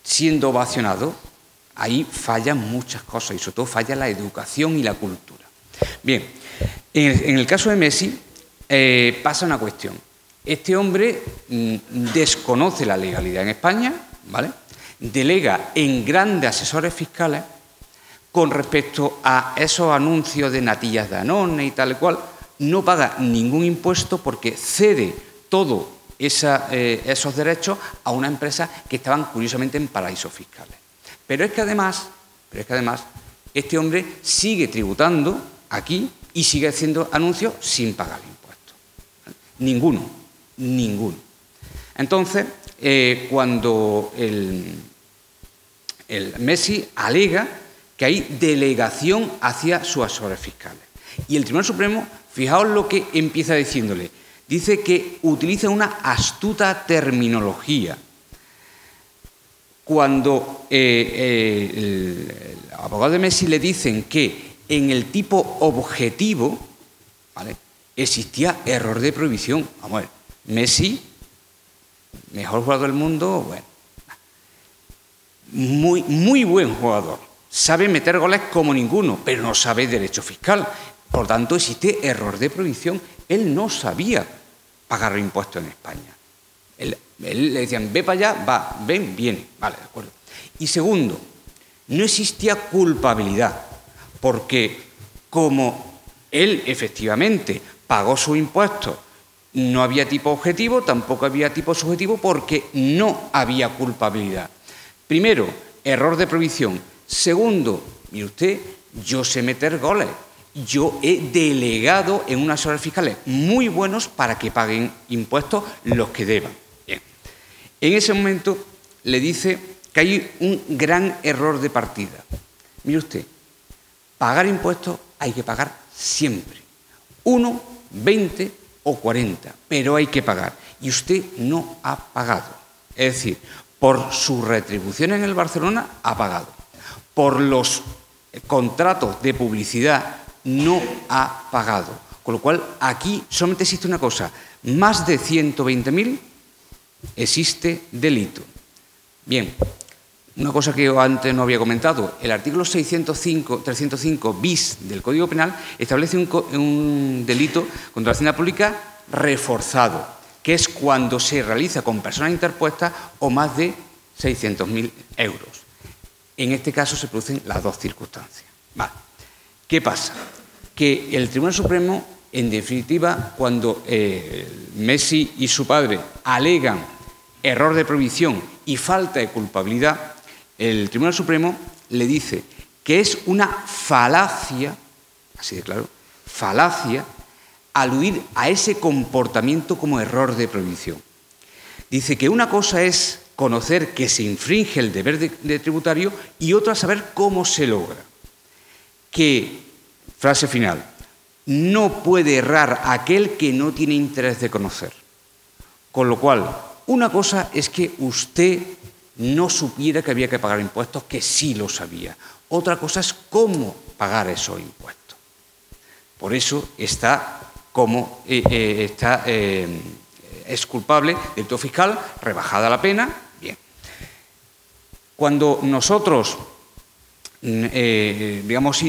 siendo ovacionado, ahí fallan muchas cosas y sobre todo falla la educación y la cultura. Bien, en el caso de Messi pasa una cuestión. Este hombre desconoce la legalidad en España, ¿vale? Delega en grandes asesores fiscales con respecto a esos anuncios de natillas de Danone y tal y cual, no paga ningún impuesto porque cede todos esos derechos a una empresa que estaban curiosamente en paraísos fiscales. Pero es que además, este hombre sigue tributando aquí y sigue haciendo anuncios sin pagar impuestos. Ninguno. Entonces, cuando el Messi alega que hay delegación hacia sus asesores fiscales. Y el Tribunal Supremo, fijaos lo que empieza diciéndole, dice que utiliza una astuta terminología. Cuando el abogado de Messi le dicen que en el tipo objetivo, ¿vale?, existía error de prohibición. Vamos a ver, Messi, mejor jugador del mundo, bueno, muy buen jugador. Sabe meter goles como ninguno, pero no sabe derecho fiscal. Por tanto, existe error de prohibición. Él no sabía pagar impuestos en España. Él le decían, ve para allá, va, ven, viene. Vale, de acuerdo. Y segundo, no existía culpabilidad, porque como él efectivamente pagó sus impuestos, no había tipo objetivo, tampoco había tipo subjetivo, porque no había culpabilidad. Primero, error de prohibición. Segundo, mire usted, yo sé meter goles. Yo he delegado en unas asesores fiscales muy buenos para que paguen impuestos los que deban. Bien. En ese momento le dice que hay un gran error de partida. Mire usted, pagar impuestos hay que pagar siempre. 1, 20 o 40, pero hay que pagar. Y usted no ha pagado. Es decir, por su retribución en el Barcelona ha pagado. Por los contratos de publicidad no ha pagado. Con lo cual, aquí solamente existe una cosa. Más de 120.000 existe delito. Bien, una cosa que yo antes no había comentado. El artículo 305 bis del Código Penal establece un delito contra la hacienda pública reforzado, que es cuando se realiza con personas interpuestas o más de 600.000 euros. En este caso se producen las dos circunstancias. Vale. ¿Qué pasa? Que el Tribunal Supremo, en definitiva, cuando Messi y su padre alegan error de prohibición y falta de culpabilidad, el Tribunal Supremo le dice que es una falacia, así de claro, falacia, aludir a ese comportamiento como error de prohibición. Dice que una cosa es conocer que se infringe el deber de tributario y otra saber cómo se logra. Que, frase final, no puede errar aquel que no tiene interés de conocer. Con lo cual, una cosa es que usted no supiera que había que pagar impuestos, que sí lo sabía. Otra cosa es cómo pagar esos impuestos. Por eso es culpable del delito fiscal, rebajada la pena. Bien. Cuando nosotros, digamos,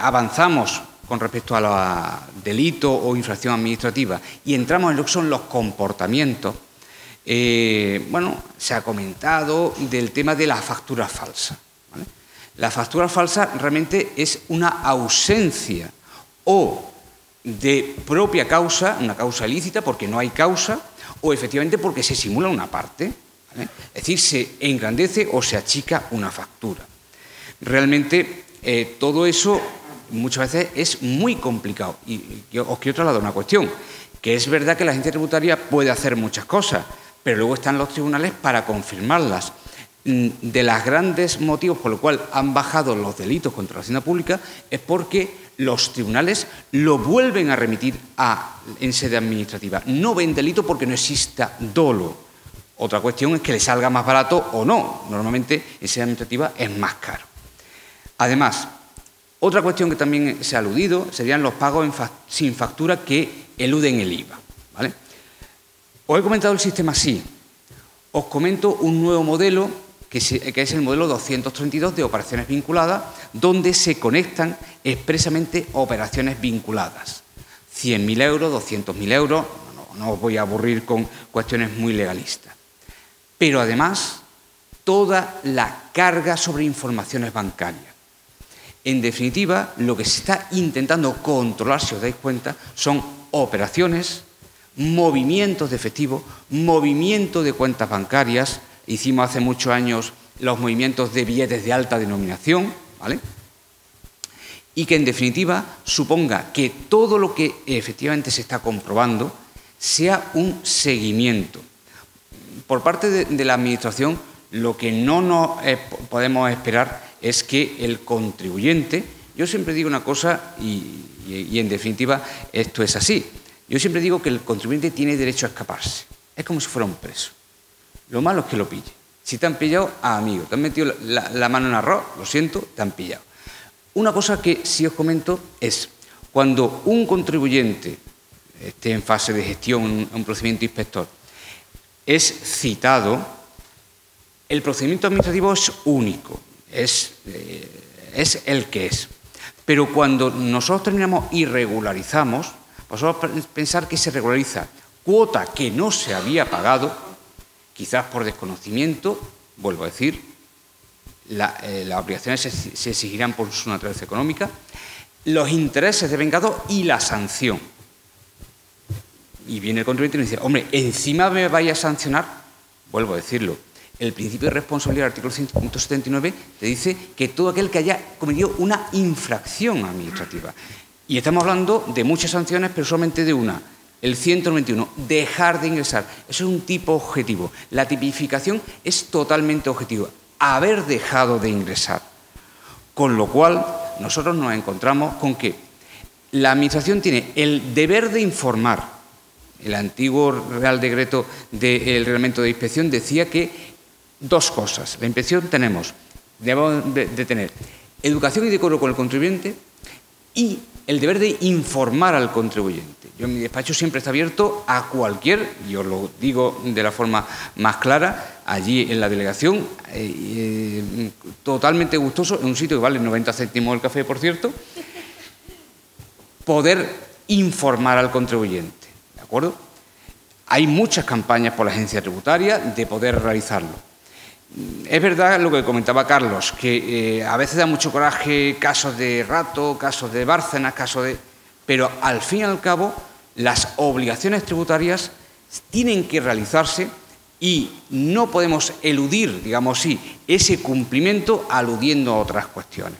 avanzamos con respecto a los delitos o infracción administrativa y entramos en lo que son los comportamientos, bueno, se ha comentado del tema de la factura falsa, ¿vale? La factura falsa realmente es una ausencia o de propia causa, una causa ilícita porque no hay causa, o efectivamente porque se simula una parte, ¿vale? Es decir, se engrandece o se achica una factura. Realmente todo eso muchas veces es muy complicado. Y yo os quiero trasladar una cuestión, que es verdad que la agencia tributaria puede hacer muchas cosas, pero luego están los tribunales para confirmarlas. De los grandes motivos por los cuales han bajado los delitos contra la hacienda pública es porque los tribunales lo vuelven a remitir en sede administrativa. No ven delito porque no exista dolo. Otra cuestión es que le salga más barato o no. Normalmente en sede administrativa es más caro. Además, otra cuestión que también se ha aludido serían los pagos sin factura que eluden el IVA, ¿vale? Os he comentado el sistema así. Os comento un nuevo modelo que es el modelo 232 de operaciones vinculadas, donde se conectan expresamente operaciones vinculadas. 100.000 euros, 200.000 euros, no os voy a aburrir con cuestiones muy legalistas. Pero además, toda la carga sobre informaciones bancarias. En definitiva, lo que se está intentando controlar, si os dais cuenta, son operaciones, movimientos de efectivo, movimiento de cuentas bancarias. Hicimos hace muchos años los movimientos de billetes de alta denominación, ¿vale? Y que en definitiva suponga que todo lo que efectivamente se está comprobando sea un seguimiento. Por parte de la Administración, lo que no nos podemos esperar es que el contribuyente, yo siempre digo una cosa y en definitiva esto es así, yo siempre digo que el contribuyente tiene derecho a escaparse, es como si fuera un preso. Lo malo es que lo pille. Si te han pillado, amigo, te han metido la mano en arroz, lo siento, te han pillado. Una cosa que sí os comento es, cuando un contribuyente esté en fase de gestión, un procedimiento inspector, es citado, el procedimiento administrativo es único, es el que es. Pero cuando nosotros terminamos y regularizamos, vosotros pensar que se regulariza cuota que no se había pagado, quizás por desconocimiento, vuelvo a decir, las obligaciones se exigirán por su naturaleza económica, los intereses de vengado y la sanción. Y viene el contribuyente y nos dice, hombre, encima me vaya a sancionar, vuelvo a decirlo, el principio de responsabilidad, artículo 179, te dice que todo aquel que haya cometido una infracción administrativa. Y estamos hablando de muchas sanciones, pero solamente de una. El 191, dejar de ingresar. Eso es un tipo objetivo. La tipificación es totalmente objetiva. Haber dejado de ingresar. Con lo cual, nosotros nos encontramos con que la Administración tiene el deber de informar. El antiguo Real Decreto del Reglamento de Inspección decía que dos cosas. La inspección debemos de tener educación y decoro con el contribuyente y el deber de informar al contribuyente. Yo en mi despacho siempre está abierto a cualquier, y os lo digo de la forma más clara, allí en la delegación, totalmente gustoso, en un sitio que vale 90 céntimos el café, por cierto, poder informar al contribuyente, ¿de acuerdo? Hay muchas campañas por la agencia tributaria de poder realizarlo. Es verdad lo que comentaba Carlos, que a veces da mucho coraje casos de Rato, casos de Bárcenas, pero al fin y al cabo las obligaciones tributarias tienen que realizarse y no podemos eludir, digamos así, ese cumplimiento aludiendo a otras cuestiones.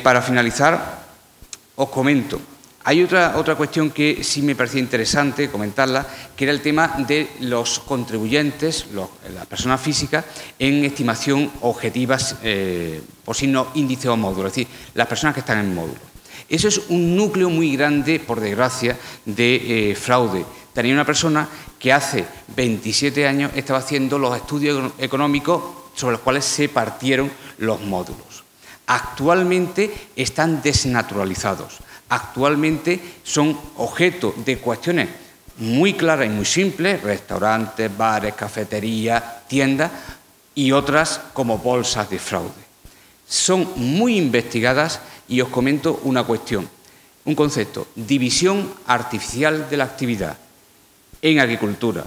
Para finalizar, os comento, hay otra cuestión que sí me parecía interesante comentarla, que era el tema de los contribuyentes, las personas físicas, en estimación objetivas por signo índice o módulo, es decir, las personas que están en módulo. Eso es un núcleo muy grande, por desgracia, de fraude. Tenía una persona que hace 27 años estaba haciendo los estudios económicos sobre los cuales se partieron los módulos. Actualmente están desnaturalizados. Actualmente son objeto de cuestiones muy claras y muy simples, restaurantes, bares, cafeterías, tiendas y otras como bolsas de fraude. Son muy investigadas y os comento una cuestión, un concepto, división artificial de la actividad en agricultura,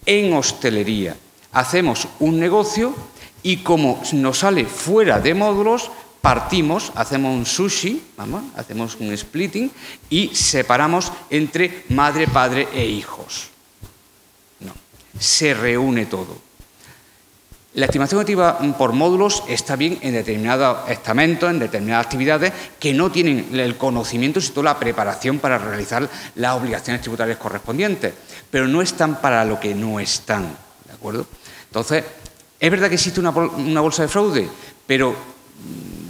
en hostelería. Hacemos un negocio y como nos sale fuera de módulos, partimos, hacemos un sushi, hacemos un splitting y separamos entre madre, padre e hijos. No, se reúne todo. La estimación objetiva por módulos está bien en determinados estamentos, en determinadas actividades que no tienen el conocimiento, sino la preparación para realizar las obligaciones tributarias correspondientes, pero no están para lo que no están, ¿de acuerdo? Entonces, es verdad que existe una bolsa de fraude, pero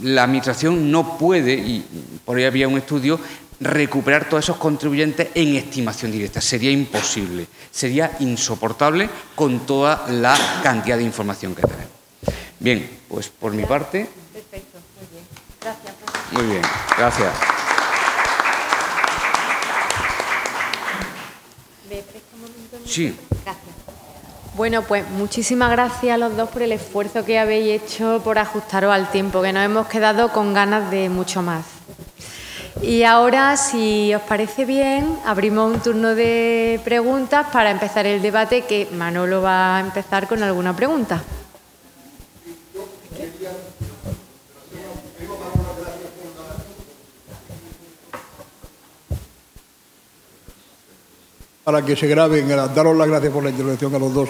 la Administración no puede, y por ahí había un estudio, recuperar todos esos contribuyentes en estimación directa. Sería imposible, sería insoportable con toda la cantidad de información que tenemos. Bien, pues por mi parte... Perfecto, muy bien. Gracias, profesor. Muy bien, gracias. ¿Me presta un momento? Sí. Gracias. Bueno, pues muchísimas gracias a los dos por el esfuerzo que habéis hecho por ajustaros al tiempo, que nos hemos quedado con ganas de mucho más. Y ahora, si os parece bien, abrimos un turno de preguntas para empezar el debate, que Manolo va a empezar con alguna pregunta. Para que se graben, daros las gracias por la intervención a los dos.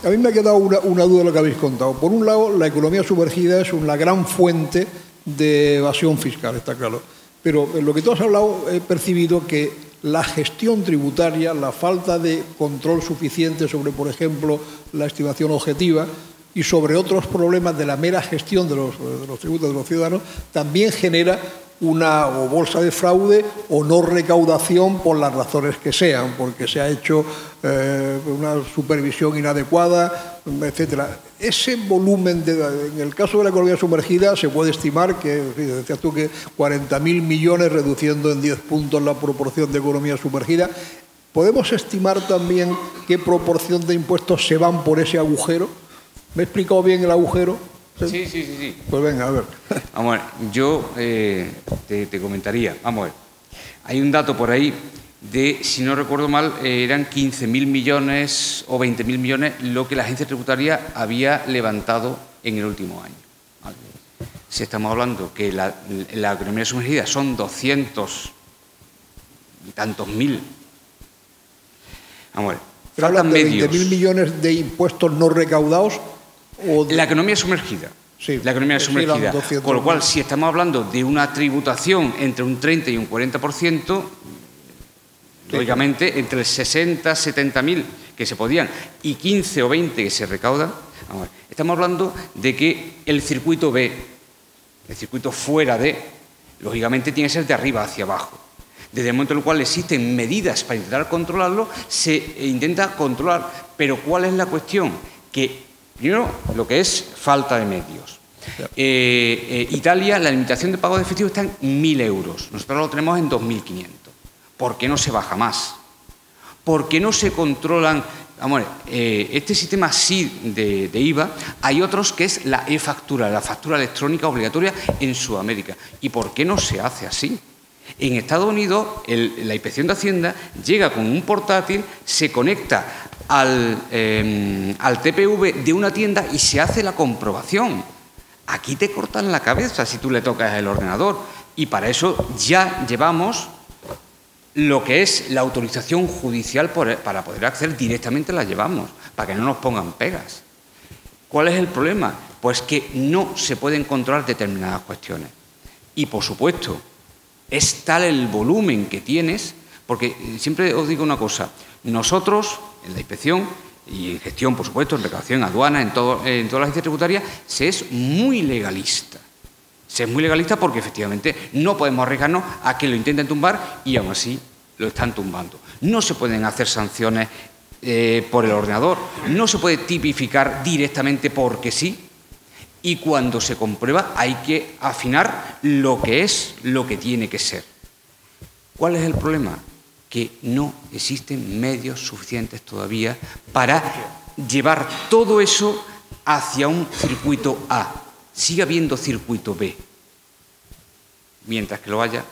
A mí me ha quedado una duda de lo que habéis contado. Por un lado, la economía sumergida es una gran fuente de evasión fiscal, está claro. Pero en lo que tú has hablado he percibido que la gestión tributaria, la falta de control suficiente sobre, por ejemplo, la estimación objetiva y sobre otros problemas de la mera gestión de los tributos de los ciudadanos, también genera una o bolsa de fraude o no recaudación por las razones que sean, porque se ha hecho una supervisión inadecuada, etcétera. Ese volumen, en el caso de la economía sumergida, se puede estimar que, decías tú, que 40.000 millones, reduciendo en 10 puntos la proporción de economía sumergida. ¿Podemos estimar también qué proporción de impuestos se van por ese agujero? ¿Me he explicado bien el agujero? Sí. Pues venga, a ver. Vamos a ver, yo te comentaría, vamos a ver, hay un dato por ahí de, si no recuerdo mal, eran 15.000 millones o 20.000 millones lo que la agencia tributaria había levantado en el último año. ¿Vale? Si estamos hablando que la economía sumergida son 200 y tantos mil, vamos a ver, faltan medios. ¿20.000 millones de impuestos no recaudados? La economía sumergida. Sí, la economía sumergida. Con lo cual, si estamos hablando de una tributación entre un 30 y un 40%, lógicamente, entre 60, 70.000 que se podían y 15 o 20 que se recaudan, vamos a ver, estamos hablando de que el circuito B, el circuito fuera de, lógicamente tiene que ser de arriba hacia abajo. Desde el momento en el cual existen medidas para intentar controlarlo, se intenta controlar. Pero ¿cuál es la cuestión? Que primero, lo que es falta de medios. Italia, la limitación de pago de efectivo está en 1.000 euros. Nosotros lo tenemos en 2.500. ¿Por qué no se baja más? ¿Por qué no se controlan? Vamos, este sistema sí de IVA, hay otros que es la e-factura, la factura electrónica obligatoria en Sudamérica. ¿Y por qué no se hace así? En Estados Unidos, la Inspección de Hacienda llega con un portátil, se conecta al TPV de una tienda y se hace la comprobación. Aquí te cortan la cabeza si tú le tocas el ordenador, y para eso ya llevamos lo que es la autorización judicial para poder acceder directamente, la llevamos, para que no nos pongan pegas. ¿Cuál es el problema? Pues que no se pueden controlar determinadas cuestiones. Y, por supuesto, es tal el volumen que tienes, porque siempre os digo una cosa, nosotros, en la inspección y en gestión, por supuesto, en recaudación, aduana, en todas las agencias tributarias, se es muy legalista. Se es muy legalista porque, efectivamente, no podemos arriesgarnos a que lo intenten tumbar y, aún así, lo están tumbando. No se pueden hacer sanciones por el ordenador, no se puede tipificar directamente porque sí, y cuando se comprueba hay que afinar lo que es, lo que tiene que ser. ¿Cuál es el problema? Que no existen medios suficientes todavía para llevar todo eso hacia un circuito A. Sigue habiendo circuito B. Mientras que lo haya...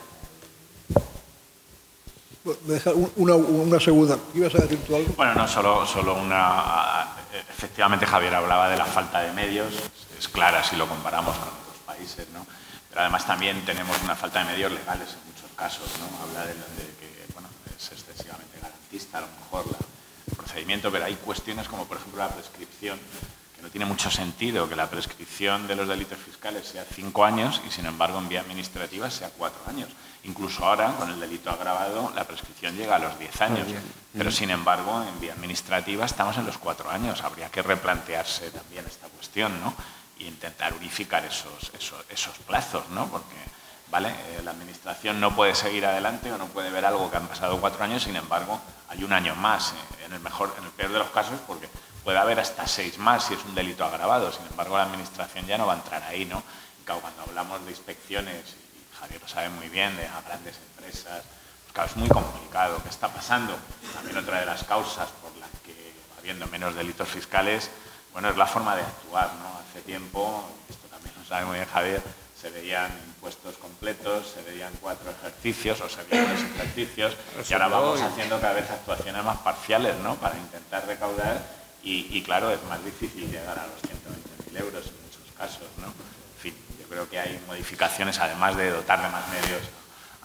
Una segunda. ¿Ibas a decir tú algo? Bueno, no, solo una... Efectivamente, Javier hablaba de la falta de medios. Es clara si lo comparamos con otros países, ¿no? Pero además también tenemos una falta de medios legales en muchos casos, ¿no? Habla de que, bueno, es excesivamente garantista a lo mejor el procedimiento, pero hay cuestiones como, por ejemplo, la prescripción, que no tiene mucho sentido que la prescripción de los delitos fiscales sea 5 años y, sin embargo, en vía administrativa sea 4 años. Incluso ahora, con el delito agravado, la prescripción llega a los 10 años. Pero, sin embargo, en vía administrativa estamos en los 4 años. Habría que replantearse también esta cuestión, ¿no? Y intentar unificar esos plazos, ¿no? Porque, ¿vale? La Administración no puede seguir adelante o no puede ver algo que han pasado 4 años, sin embargo, hay un año más, en el peor de los casos, porque puede haber hasta 6 más si es un delito agravado. Sin embargo, la Administración ya no va a entrar ahí, ¿no? Y claro, cuando hablamos de inspecciones, y Javier lo sabe muy bien, de a grandes empresas, pues claro, es muy complicado. ¿Qué está pasando? También otra de las causas por las que va habiendo menos delitos fiscales, bueno, es la forma de actuar, ¿no? Hace tiempo, esto también lo sabe muy bien Javier, se veían impuestos completos, se veían 4 ejercicios o se veían 2 ejercicios y ahora vamos haciendo cada vez actuaciones más parciales, ¿no? Para intentar recaudar y claro, es más difícil llegar a los 120.000 euros en muchos casos, ¿no? En fin, yo creo que hay modificaciones, además de dotar de más medios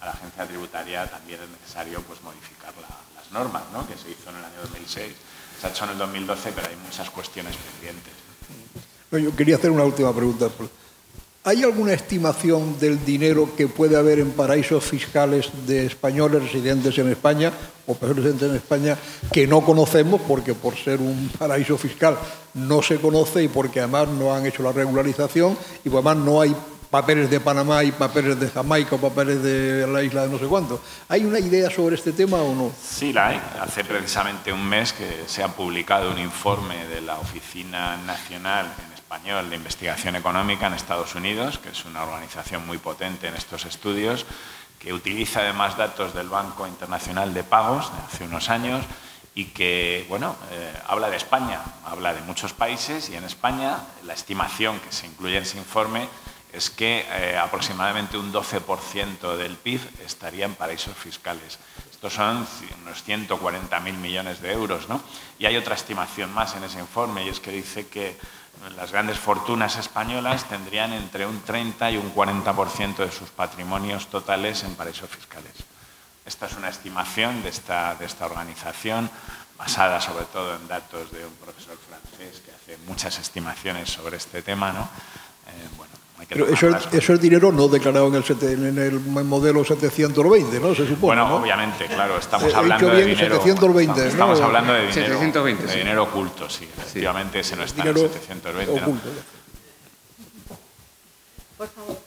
a la agencia tributaria, también es necesario pues modificar las normas, ¿no? Que se hizo en el año 2006, se ha hecho en el 2012, pero hay muchas cuestiones pendientes. Yo quería hacer una última pregunta. ¿Hay alguna estimación del dinero que puede haber en paraísos fiscales de españoles residentes en España o personas residentes en España que no conocemos porque por ser un paraíso fiscal no se conoce y porque además no han hecho la regularización y pues además no hay papeles de Panamá y papeles de Jamaica o papeles de la isla de no sé cuánto? ¿Hay una idea sobre este tema o no? Sí, la hay. Hace precisamente un mes que se ha publicado un informe de la Oficina Nacional Español de Investigación Económica en Estados Unidos, que es una organización muy potente en estos estudios, que utiliza además datos del Banco Internacional de Pagos de hace unos años y que, bueno, habla de España, habla de muchos países y en España la estimación que se incluye en ese informe es que aproximadamente un 12% del PIB estaría en paraísos fiscales. Estos son unos 140.000 millones de euros, ¿no? Y hay otra estimación más en ese informe y es que dice que las grandes fortunas españolas tendrían entre un 30 y un 40% de sus patrimonios totales en paraísos fiscales. Esta es una estimación de esta organización, basada sobre todo en datos de un profesor francés que hace muchas estimaciones sobre este tema, ¿no? Bueno, pero eso es dinero no declarado en el modelo 720, ¿no? Se supone. Bueno, ¿no? Obviamente, claro, estamos hablando de dinero. 720, estamos ¿no? hablando de dinero, 720, de dinero oculto, sí. Efectivamente, ese no está en el 720. Oculto, ¿no? Por favor.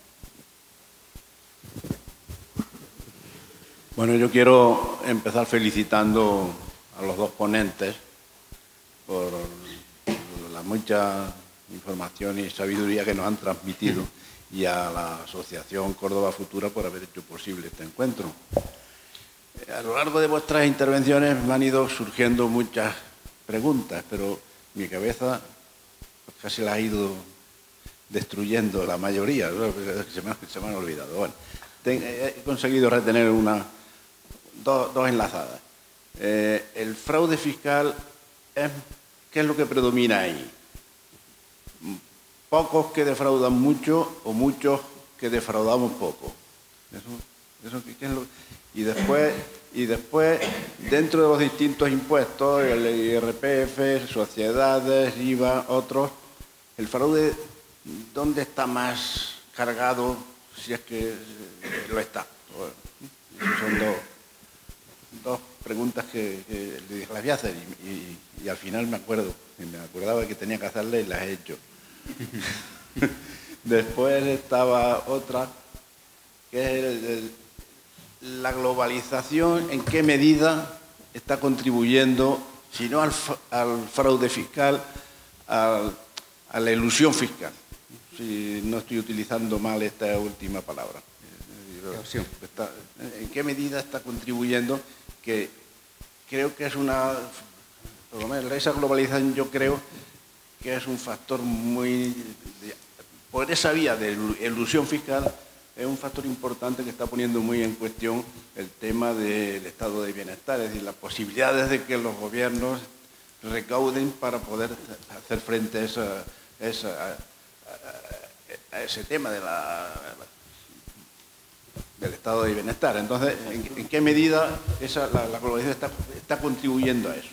Bueno, yo quiero empezar felicitando a los dos ponentes por la mucha información y sabiduría que nos han transmitido y a la Asociación Córdoba Futura por haber hecho posible este encuentro. A lo largo de vuestras intervenciones me han ido surgiendo muchas preguntas, pero mi cabeza casi la ha ido destruyendo la mayoría, ¿no? se me han olvidado. Bueno, he conseguido retener dos enlazadas. El fraude fiscal, ¿qué es lo que predomina ahí? Pocos que defraudan mucho o muchos que defraudamos poco. ¿Qué es lo? Y después, dentro de los distintos impuestos, el IRPF, sociedades, IVA, otros, el fraude, ¿dónde está más cargado? Si es que lo está. Bueno, son dos preguntas que las voy a hacer y al final me acordaba que tenía que hacerlas y las he hecho. Después estaba otra, que es la globalización, en qué medida está contribuyendo, si no al fraude fiscal, a la elusión fiscal. Si no estoy utilizando mal esta última palabra. ¿En qué medida está contribuyendo? Que creo que es por lo menos esa globalización yo creo que es un factor por esa vía de elusión fiscal, es un factor importante que está poniendo muy en cuestión el tema del estado de bienestar, es decir, las posibilidades de que los gobiernos recauden para poder hacer frente a ese tema del estado de bienestar. Entonces, ¿en qué medida la globalización está contribuyendo a eso?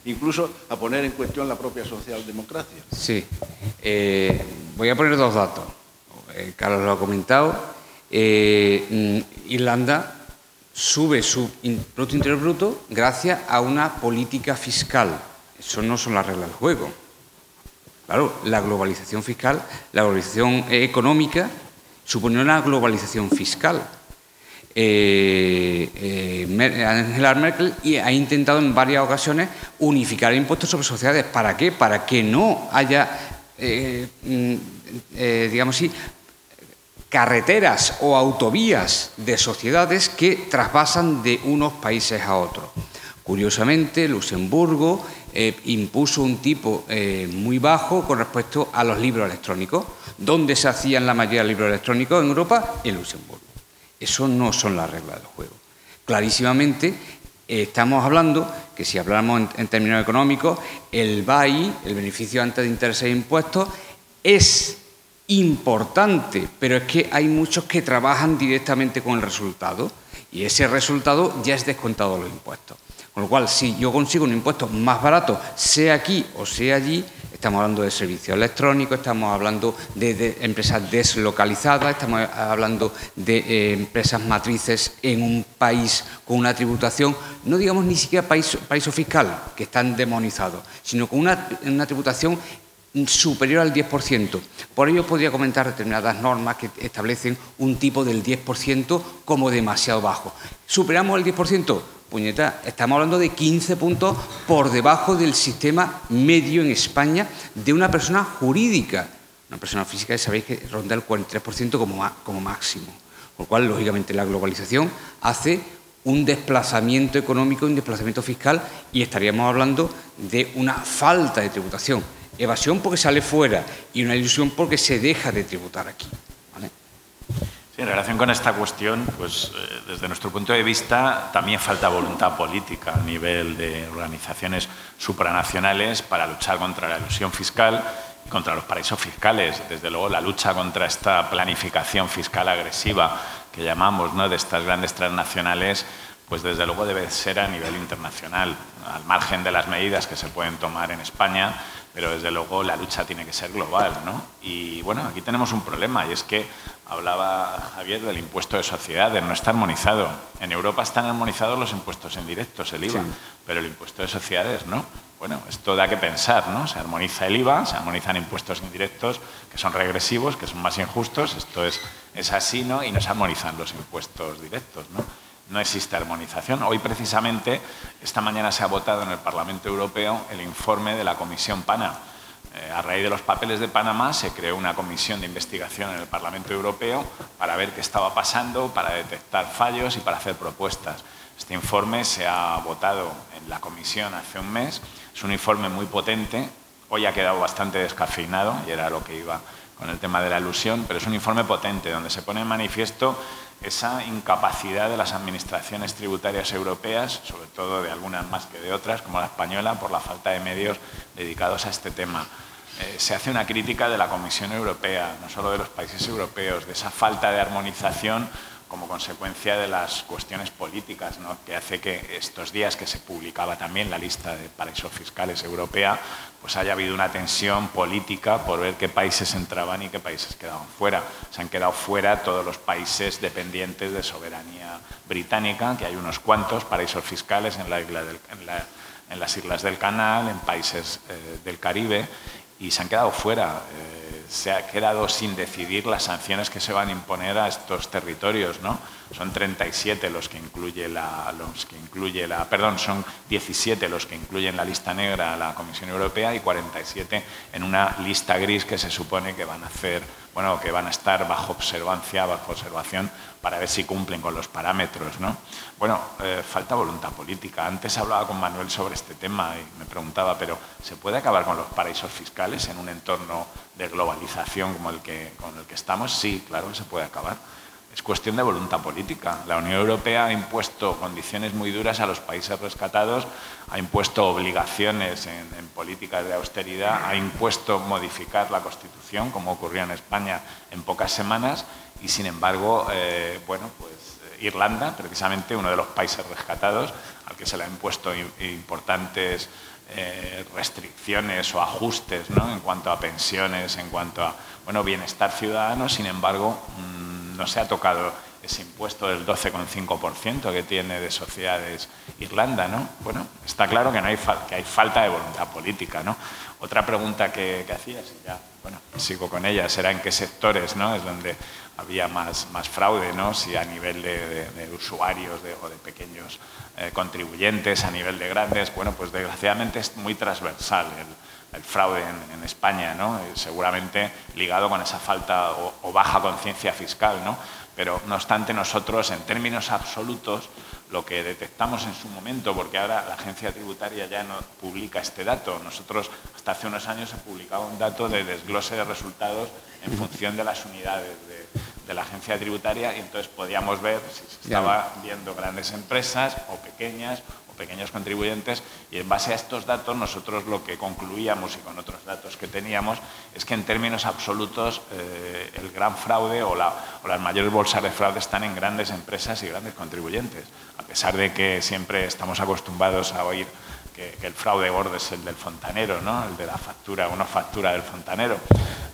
incluso a poner en cuestión la propia socialdemocracia. Sí. Voy a poner dos datos. Carlos lo ha comentado. Irlanda sube su Producto Interior Bruto gracias a una política fiscal. Eso no son las reglas del juego. Claro, la globalización fiscal, la globalización económica supone una globalización fiscal. Angela Merkel ha intentado en varias ocasiones unificar impuestos sobre sociedades. ¿Para qué? Para que no haya, digamos así, carreteras o autovías de sociedades que trasvasan de unos países a otros. Curiosamente, Luxemburgo impuso un tipo muy bajo con respecto a los libros electrónicos. ¿Dónde se hacían la mayoría de libros electrónicos en Europa? En Luxemburgo. Eso no son las reglas del juego. Clarísimamente, estamos hablando que si hablamos en términos económicos, el BAI, el beneficio antes de intereses e impuestos, es importante, pero es que hay muchos que trabajan directamente con el resultado y ese resultado ya es descontado de los impuestos. Con lo cual, si yo consigo un impuesto más barato, sea aquí o sea allí, estamos hablando de servicios electrónicos, estamos hablando de empresas deslocalizadas, estamos hablando de empresas matrices en un país con una tributación, no digamos ni siquiera paraíso fiscal, que están demonizados, sino con una tributación superior al 10%. Por ello podría comentar determinadas normas que establecen un tipo del 10% como demasiado bajo. ¿Superamos el 10%? Puñeta, estamos hablando de 15 puntos por debajo del sistema medio en España de una persona jurídica. Una persona física, sabéis que ronda el 43% como máximo. Por lo cual, lógicamente, la globalización hace un desplazamiento económico, un desplazamiento fiscal y estaríamos hablando de una falta de tributación. Evasión porque sale fuera y una ilusión porque se deja de tributar aquí. ¿Vale? Sí, en relación con esta cuestión, pues desde nuestro punto de vista también falta voluntad política a nivel de organizaciones supranacionales para luchar contra la elusión fiscal y contra los paraísos fiscales. Desde luego la lucha contra esta planificación fiscal agresiva que llamamos, ¿no?, de estas grandes transnacionales, pues desde luego debe ser a nivel internacional, al margen de las medidas que se pueden tomar en España, pero desde luego la lucha tiene que ser global, ¿no? Y bueno, aquí tenemos un problema y es que hablaba Javier del impuesto de sociedades, no está armonizado. En Europa están armonizados los impuestos indirectos, el IVA, sí, pero el impuesto de sociedades no. Bueno, esto da que pensar, ¿no? Se armoniza el IVA, se armonizan impuestos indirectos que son regresivos, que son más injustos, esto es así, ¿no? Y no se armonizan los impuestos directos, ¿no? No existe armonización. Hoy, precisamente, esta mañana se ha votado en el Parlamento Europeo el informe de la Comisión PANA. A raíz de los papeles de Panamá se creó una comisión de investigación en el Parlamento Europeo para ver qué estaba pasando, para detectar fallos y para hacer propuestas. Este informe se ha votado en la comisión hace un mes. Es un informe muy potente. Hoy ha quedado bastante descafeinado y era lo que iba con el tema de la elusión, pero es un informe potente donde se pone en manifiesto esa incapacidad de las administraciones tributarias europeas, sobre todo de algunas más que de otras, como la española, por la falta de medios dedicados a este tema. Se hace una crítica de la Comisión Europea, no solo de los países europeos, de esa falta de armonización como consecuencia de las cuestiones políticas, ¿no?, que hace que estos días que se publicaba también la lista de paraísos fiscales europea, pues haya habido una tensión política por ver qué países entraban y qué países quedaban fuera. Se han quedado fuera todos los países dependientes de soberanía británica, que hay unos cuantos paraísos fiscales en las islas del Canal, en países del Caribe, y se han quedado fuera. Se ha quedado sin decidir las sanciones que se van a imponer a estos territorios, ¿no? Son 37 los que incluye son 17 los que incluyen la lista negra a la Comisión Europea y 47 en una lista gris que se supone que van a hacer, bueno, que van a estar bajo observación para ver si cumplen con los parámetros, ¿no? Bueno, falta voluntad política. Antes hablaba con Manuel sobre este tema y me preguntaba, pero ¿se puede acabar con los paraísos fiscales en un entorno de globalización como con el que estamos? Sí, claro que se puede acabar. Es cuestión de voluntad política. La Unión Europea ha impuesto condiciones muy duras a los países rescatados, ha impuesto obligaciones en políticas de austeridad, ha impuesto modificar la Constitución, como ocurrió en España en pocas semanas, y sin embargo, bueno, pues Irlanda, precisamente uno de los países rescatados, al que se le han impuesto importantes restricciones o ajustes, ¿no?, en cuanto a pensiones, en cuanto a bienestar ciudadano. Sin embargo, no se ha tocado ese impuesto del 12,5% que tiene de sociedades Irlanda, ¿no? Bueno, está claro que hay falta de voluntad política, ¿no? Otra pregunta que hacías, y ya, sigo con ellas, era en qué sectores, ¿no?, es donde había más fraude, ¿no? Si a nivel de usuarios o de pequeños contribuyentes, a nivel de grandes. Bueno, pues desgraciadamente es muy transversal el fraude en España, ¿no? Seguramente ligado con esa falta o baja conciencia fiscal, ¿no? Pero, no obstante, nosotros, en términos absolutos, lo que detectamos en su momento, porque ahora la agencia tributaria ya no publica este dato. Nosotros, hasta hace unos años, se publicaba un dato de desglose de resultados en función de las unidades de la agencia tributaria, y entonces podíamos ver si se estaba viendo grandes empresas o pequeños contribuyentes, y en base a estos datos nosotros lo que concluíamos, y con otros datos que teníamos, es que en términos absolutos el gran fraude o las mayores bolsas de fraude están en grandes empresas y grandes contribuyentes, a pesar de que siempre estamos acostumbrados a oír que el fraude gordo es el del fontanero, ¿no?, el de la factura, una factura del fontanero.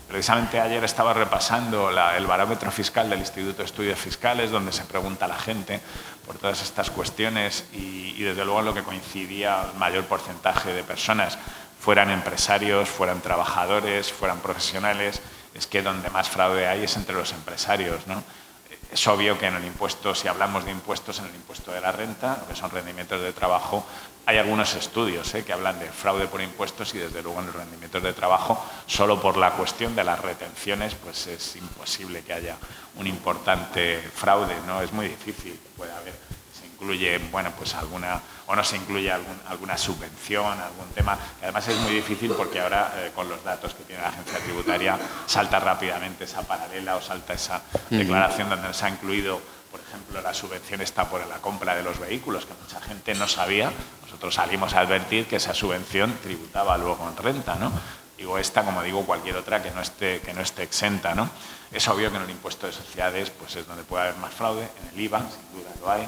Precisamente ayer estaba repasando el barómetro fiscal del Instituto de Estudios Fiscales, donde se pregunta a la gente por todas estas cuestiones, y desde luego en lo que coincidía el mayor porcentaje de personas, fueran empresarios, fueran trabajadores, fueran profesionales, es que donde más fraude hay es entre los empresarios, ¿no? Es obvio que en el impuesto, si hablamos de impuestos, en el impuesto de la renta, lo que son rendimientos de trabajo, hay algunos estudios que hablan de fraude por impuestos, y desde luego en los rendimientos de trabajo, solo por la cuestión de las retenciones, pues es imposible que haya un importante fraude, ¿no? Es muy difícil que pueda haber. Se incluye, pues alguna, o no se incluye alguna subvención, algún tema, que además es muy difícil porque ahora con los datos que tiene la agencia tributaria salta rápidamente esa paralela o salta esa declaración donde se ha incluido, por ejemplo, la subvención está por la compra de los vehículos, que mucha gente no sabía. Nosotros salimos a advertir que esa subvención tributaba luego en renta, ¿no? Digo esta, como digo cualquier otra que no esté exenta, ¿no? Es obvio que en el impuesto de sociedades pues es donde puede haber más fraude, en el IVA, sin duda lo hay.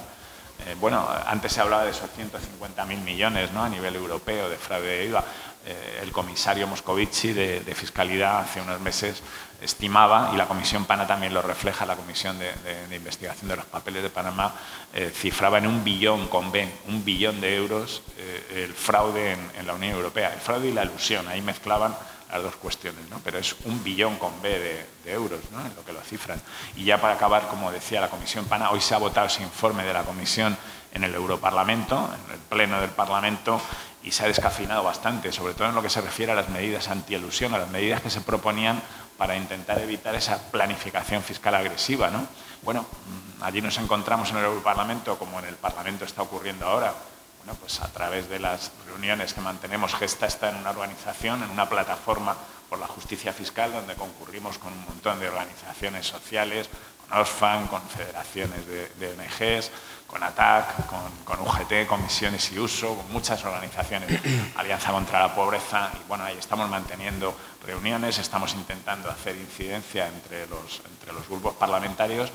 Antes se hablaba de esos 150.000 millones, ¿no?, a nivel europeo de fraude de IVA. El comisario Moscovici de Fiscalidad hace unos meses estimaba, y la Comisión PANA también lo refleja, la Comisión de Investigación de los Papeles de Panamá, cifraba en 1 billón con B, 1 billón de euros el fraude en la Unión Europea. El fraude y la elusión, ahí mezclaban las dos cuestiones, ¿no? Pero es 1 billón con B de euros, ¿no?, en lo que lo cifran. Y ya para acabar, como decía la Comisión PANA, hoy se ha votado ese informe de la Comisión en el Europarlamento, en el Pleno del Parlamento, y se ha descafeinado bastante, sobre todo en lo que se refiere a las medidas antielusión, a las medidas que se proponían para intentar evitar esa planificación fiscal agresiva, ¿no? Bueno, allí nos encontramos en el Europarlamento, como en el Parlamento está ocurriendo ahora. Bueno, pues a través de las reuniones que mantenemos, Gesta está en una organización, en una plataforma por la justicia fiscal, donde concurrimos con un montón de organizaciones sociales, con Oxfam, con federaciones de ONGs, con ATAC, con UGT, con Misiones y Uso, con muchas organizaciones, Alianza contra la Pobreza, y bueno, ahí estamos manteniendo reuniones, estamos intentando hacer incidencia entre los grupos parlamentarios,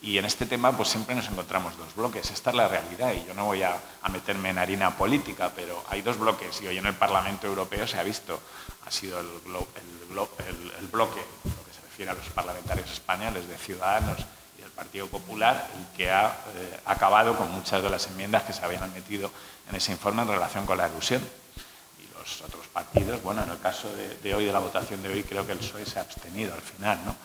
y en este tema pues siempre nos encontramos dos bloques. Esta es la realidad, y yo no voy a meterme en harina política, pero hay dos bloques, y hoy en el Parlamento Europeo se ha visto, ha sido el bloque, lo que se refiere a los parlamentarios españoles, de Ciudadanos y del Partido Popular, el que ha acabado con muchas de las enmiendas que se habían metido en ese informe en relación con la elusión. Y los otros partidos, bueno, en el caso de hoy, de la votación de hoy, creo que el PSOE se ha abstenido al final, ¿no?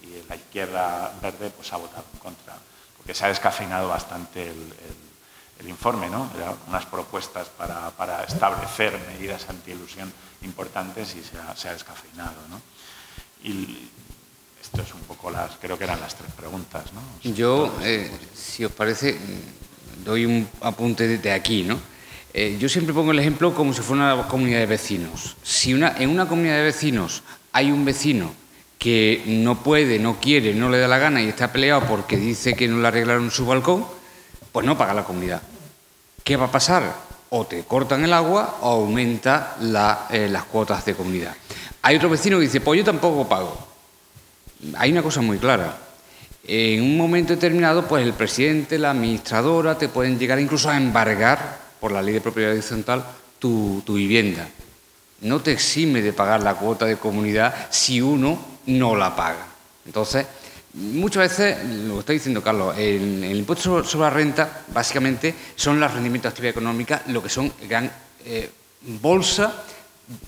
Y la izquierda verde pues ha votado en contra, porque se ha descafeinado bastante el informe, ¿no? Eran unas propuestas para establecer medidas antielusión importantes, y se ha descafeinado, ¿no? Y esto es un poco creo que eran las tres preguntas, ¿no? Yo, si os parece, doy un apunte desde aquí, ¿no? Yo siempre pongo el ejemplo como si fuera una comunidad de vecinos. Si en una comunidad de vecinos hay un vecino que no puede, no quiere, no le da la gana y está peleado porque dice que no le arreglaron su balcón, pues no paga la comunidad. ¿Qué va a pasar? O te cortan el agua o aumenta las cuotas de comunidad. Hay otro vecino que dice, pues yo tampoco pago. Hay una cosa muy clara. En un momento determinado, pues el presidente, la administradora, te pueden llegar incluso a embargar, por la ley de propiedad horizontal, tu vivienda. No te exime de pagar la cuota de comunidad si uno no la paga. Entonces, muchas veces, lo que está diciendo Carlos, el impuesto sobre la renta, básicamente, son los rendimientos de actividad económica, lo que son gran bolsa,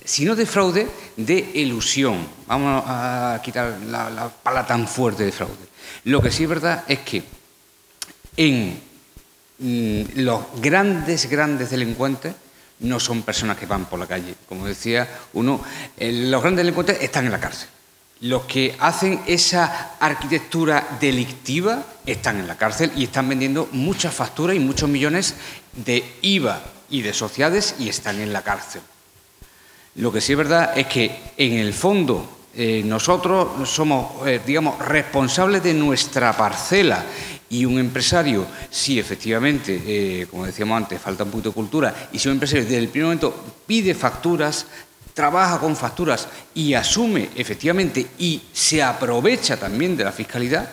si no de fraude, de elusión. Vamos a quitar la palabra tan fuerte de fraude. Lo que sí es verdad es que en los grandes delincuentes no son personas que van por la calle. Como decía uno, los grandes delincuentes están en la cárcel. Los que hacen esa arquitectura delictiva están en la cárcel y están vendiendo muchas facturas y muchos millones de IVA y de sociedades y están en la cárcel. Lo que sí es verdad es que, en el fondo, nosotros somos, digamos, responsables de nuestra parcela. Y un empresario, si efectivamente, como decíamos antes, falta un poquito de cultura, y si un empresario desde el primer momento pide facturas, trabaja con facturas y asume efectivamente y se aprovecha también de la fiscalidad,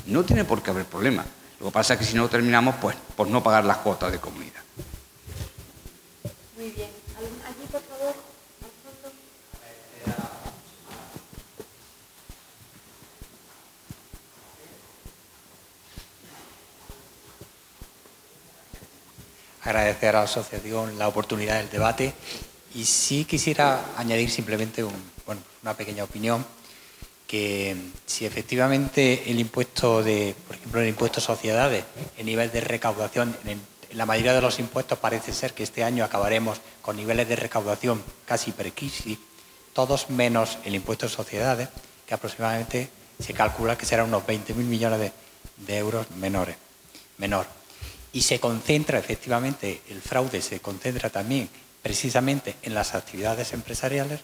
no tiene por qué haber problema. Lo que pasa es que si no terminamos, pues, por no pagar las cuotas de comunidad. Muy bien. Allí, por favor, al fondo. Agradecer a la asociación la oportunidad del debate y sí quisiera añadir simplemente una pequeña opinión, que si efectivamente el impuesto por ejemplo, el impuesto a sociedades, el nivel de recaudación, en la mayoría de los impuestos parece ser que este año acabaremos con niveles de recaudación casi pre-crisis, todos menos el impuesto a sociedades, que aproximadamente se calcula que será unos 20.000 millones de euros menor. Y se concentra, efectivamente, el fraude se concentra también precisamente en las actividades empresariales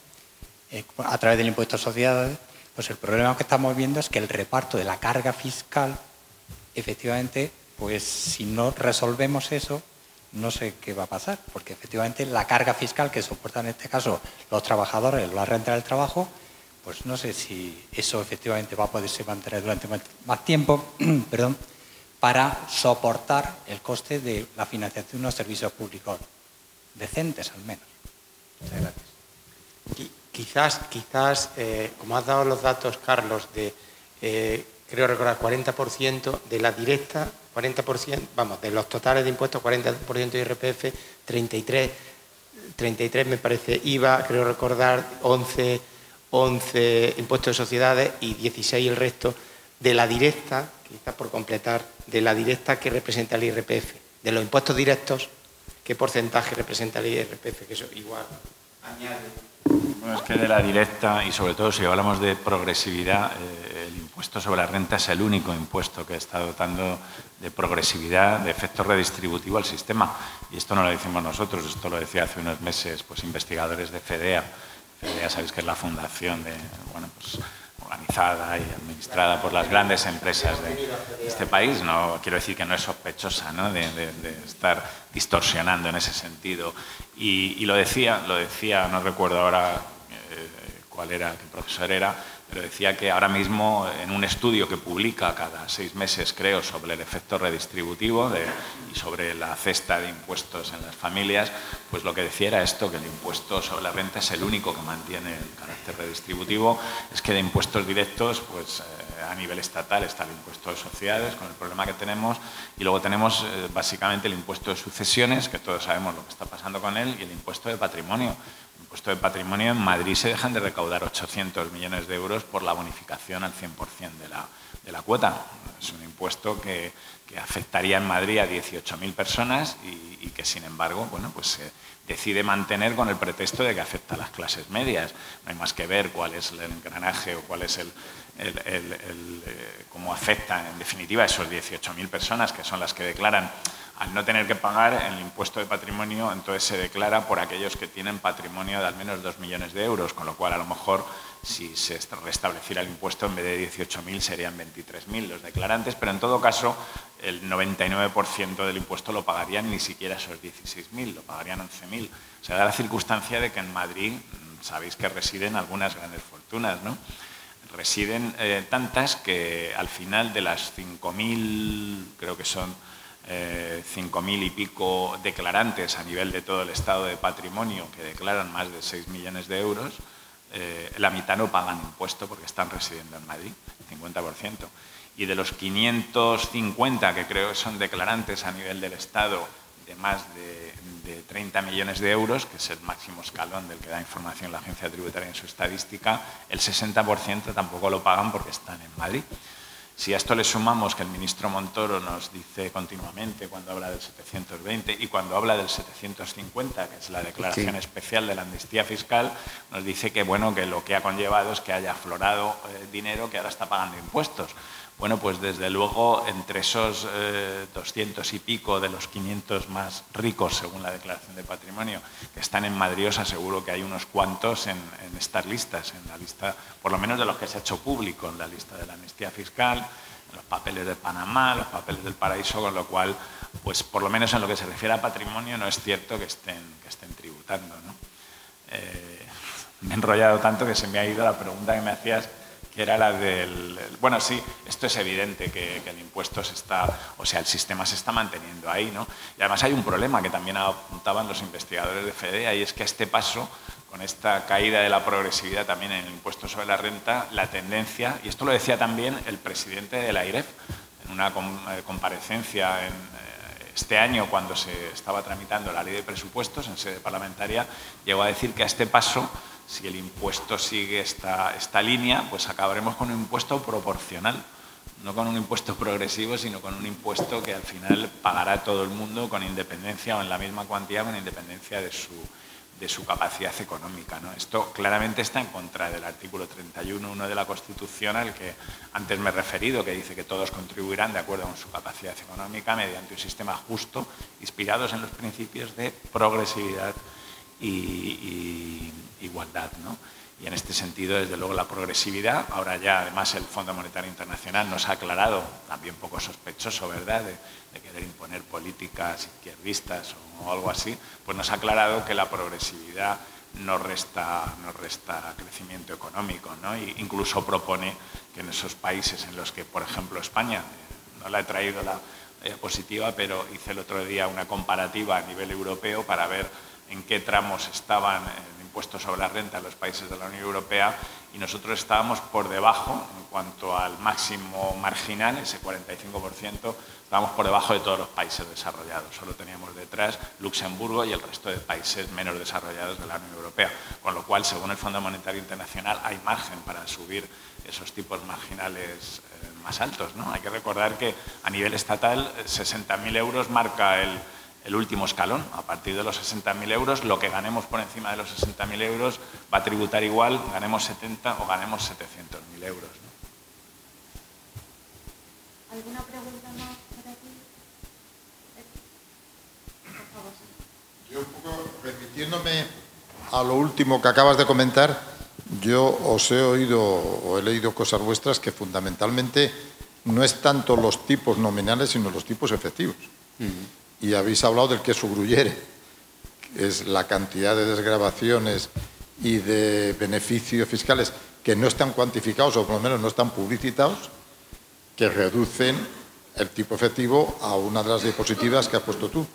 a través del impuesto a sociedades. Pues el problema que estamos viendo es que el reparto de la carga fiscal, efectivamente, pues si no resolvemos eso, no sé qué va a pasar, porque efectivamente la carga fiscal que soportan en este caso los trabajadores, la renta del trabajo, pues no sé si eso efectivamente va a poderse mantener durante más tiempo, perdón, para soportar el coste de la financiación de unos servicios públicos decentes, al menos. Muchas gracias. Quizás como has dado los datos, Carlos, de, creo recordar, 40% de la directa, 40%, vamos, de los totales de impuestos, 40% de IRPF, 33 me parece IVA, creo recordar, 11 impuestos de sociedades y 16 el resto de la directa, quizás por completar, de la directa que representa el IRPF. De los impuestos directos, ¿qué porcentaje representa el IRPF? Que eso igual añade. Bueno, es que de la directa, y sobre todo si hablamos de progresividad, el impuesto sobre la renta es el único impuesto que está dotando de progresividad, de efecto redistributivo al sistema. Y esto no lo decimos nosotros, esto lo decía hace unos meses pues, investigadores de FEDEA. FEDEA, sabéis que es la fundación organizada y administrada por las grandes empresas de este país. No quiero decir que no es sospechosa, ¿no? de estar distorsionando en ese sentido. Y lo decía, no recuerdo ahora cuál era, qué profesor era, pero decía que ahora mismo en un estudio que publica cada 6 meses, creo, sobre el efecto redistributivo y sobre la cesta de impuestos en las familias, pues lo que decía era esto, que el impuesto sobre la renta es el único que mantiene el carácter redistributivo. Es que de impuestos directos, pues a nivel estatal está el impuesto de sociedades, con el problema que tenemos, y luego tenemos básicamente el impuesto de sucesiones, que todos sabemos lo que está pasando con él, y el impuesto de patrimonio. El impuesto de patrimonio, en Madrid se dejan de recaudar 800 millones de euros por la bonificación al 100% de la cuota. Es un impuesto que afectaría en Madrid a 18.000 personas y que, sin embargo, bueno, pues se decide mantener con el pretexto de que afecta a las clases medias. No hay más que ver cuál es el engranaje o cuál es cómo afecta, en definitiva, a esos 18.000 personas que son las que declaran. Al no tener que pagar el impuesto de patrimonio, entonces se declara por aquellos que tienen patrimonio de al menos 2 millones de euros, con lo cual, a lo mejor, si se restableciera el impuesto, en vez de 18.000 serían 23.000 los declarantes, pero en todo caso el 99% del impuesto lo pagarían ni siquiera esos 16.000, lo pagarían 11.000. O sea, da la circunstancia de que en Madrid sabéis que residen algunas grandes fortunas, ¿no? Residen tantas que al final de las 5.000, creo que son 5.000 y pico declarantes a nivel de todo el estado de patrimonio que declaran más de 6 millones de euros, la mitad no pagan impuesto porque están residiendo en Madrid, 50%. Y de los 550 que creo que son declarantes a nivel del estado de más de 30 millones de euros, que es el máximo escalón del que da información la Agencia Tributaria en su estadística, el 60% tampoco lo pagan porque están en Madrid. Si a esto le sumamos que el ministro Montoro nos dice continuamente cuando habla del 720 y cuando habla del 750, que es la declaración especial de la amnistía fiscal, nos dice que, bueno, que lo que ha conllevado es que haya aflorado dinero que ahora está pagando impuestos. Bueno, pues desde luego entre esos 200 y pico de los 500 más ricos, según la declaración de patrimonio, que están en Madrid, os aseguro que hay unos cuantos en estas listas, en la lista, por lo menos de los que se ha hecho público, en la lista de la amnistía fiscal, en los papeles de Panamá, los papeles del paraíso, con lo cual, pues por lo menos en lo que se refiere a patrimonio no es cierto que estén tributando, ¿no? Me he enrollado tanto que se me ha ido la pregunta que me hacías, que era la del... Bueno, sí, esto es evidente que el impuesto se está... O sea, el sistema se está manteniendo ahí, ¿no? Y además hay un problema que también apuntaban los investigadores de FEDEA, y es que a este paso, con esta caída de la progresividad también en el impuesto sobre la renta, la tendencia, y esto lo decía también el presidente de la AIREF, en una comparecencia este año cuando se estaba tramitando la ley de presupuestos en sede parlamentaria, llegó a decir que a este paso, si el impuesto sigue esta línea, pues acabaremos con un impuesto proporcional, no con un impuesto progresivo, sino con un impuesto que al final pagará todo el mundo con independencia o en la misma cuantía, con independencia de su capacidad económica, ¿no? Esto claramente está en contra del artículo 31.1 de la Constitución, al que antes me he referido, que dice que todos contribuirán de acuerdo con su capacidad económica mediante un sistema justo, inspirados en los principios de progresividad y igualdad, ¿no? Y en este sentido, desde luego, la progresividad, ahora ya además el Fondo Monetario Internacional nos ha aclarado, también poco sospechoso, ¿verdad?, de querer imponer políticas izquierdistas o algo así, pues nos ha aclarado que la progresividad no resta crecimiento económico, ¿no? E incluso propone que en esos países en los que, por ejemplo, España, no la he traído la diapositiva, pero hice el otro día una comparativa a nivel europeo para ver en qué tramos estaban el impuesto sobre la renta en los países de la Unión Europea, y nosotros estábamos por debajo en cuanto al máximo marginal, ese 45%, estábamos por debajo de todos los países desarrollados. Solo teníamos detrás Luxemburgo y el resto de países menos desarrollados de la Unión Europea. Con lo cual, según el Fondo Monetario Internacional, hay margen para subir esos tipos marginales más altos, ¿no? Hay que recordar que a nivel estatal 60.000 euros marca el último escalón. A partir de los 60.000 euros, lo que ganemos por encima de los 60.000 euros va a tributar igual, ganemos 70 o ganemos 700.000 euros, ¿no? ¿Alguna pregunta más para ti? Por favor. Yo, un poco remitiéndome a lo último que acabas de comentar, yo os he oído o he leído cosas vuestras que fundamentalmente no es tanto los tipos nominales, sino los tipos efectivos. Y habéis hablado del queso gruyere, que es la cantidad de desgravaciones y de beneficios fiscales que no están cuantificados o por lo menos no están publicitados, que reducen el tipo efectivo a una de las diapositivas que has puesto tú.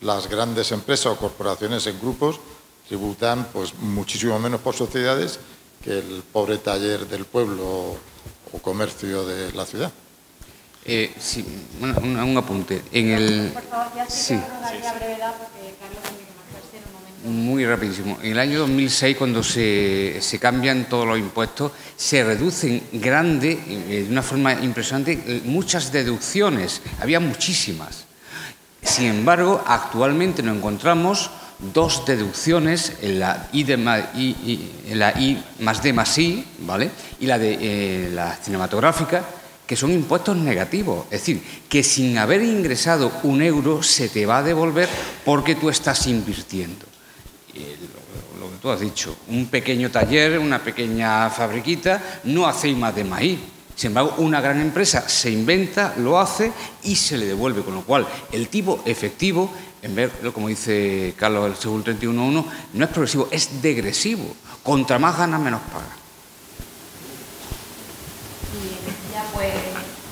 Las grandes empresas o corporaciones en grupos tributan pues muchísimo menos por sociedades que el pobre taller del pueblo o comercio de la ciudad. Sí, un apunte. Por favor, ya sí que rogaría brevedad porque Carlos tiene que marcharse en un momento. Muy rapidísimo. En el año 2006, cuando se cambian todos los impuestos, se reducen de una forma impresionante muchas deducciones. Había muchísimas. Sin embargo, actualmente nos encontramos dos deducciones, en la I más D más I, ¿vale?, y la de la cinematográfica, que son impuestos negativos. Es decir, que sin haber ingresado un euro se te va a devolver porque tú estás invirtiendo. Lo que tú has dicho, un pequeño taller, una pequeña fabriquita, no hace I más D más I. Sin embargo, una gran empresa se inventa, lo hace y se le devuelve. Con lo cual, el tipo efectivo, en vez, como dice Carlos, según el 31.1, no es progresivo, es degresivo. Contra más ganas, menos paga.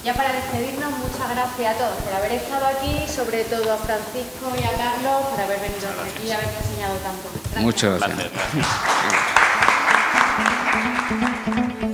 Ya para despedirnos, muchas gracias a todos por haber estado aquí, sobre todo a Francisco y a Carlos por haber venido aquí y haberme enseñado tanto. Gracias. Muchas gracias. Gracias.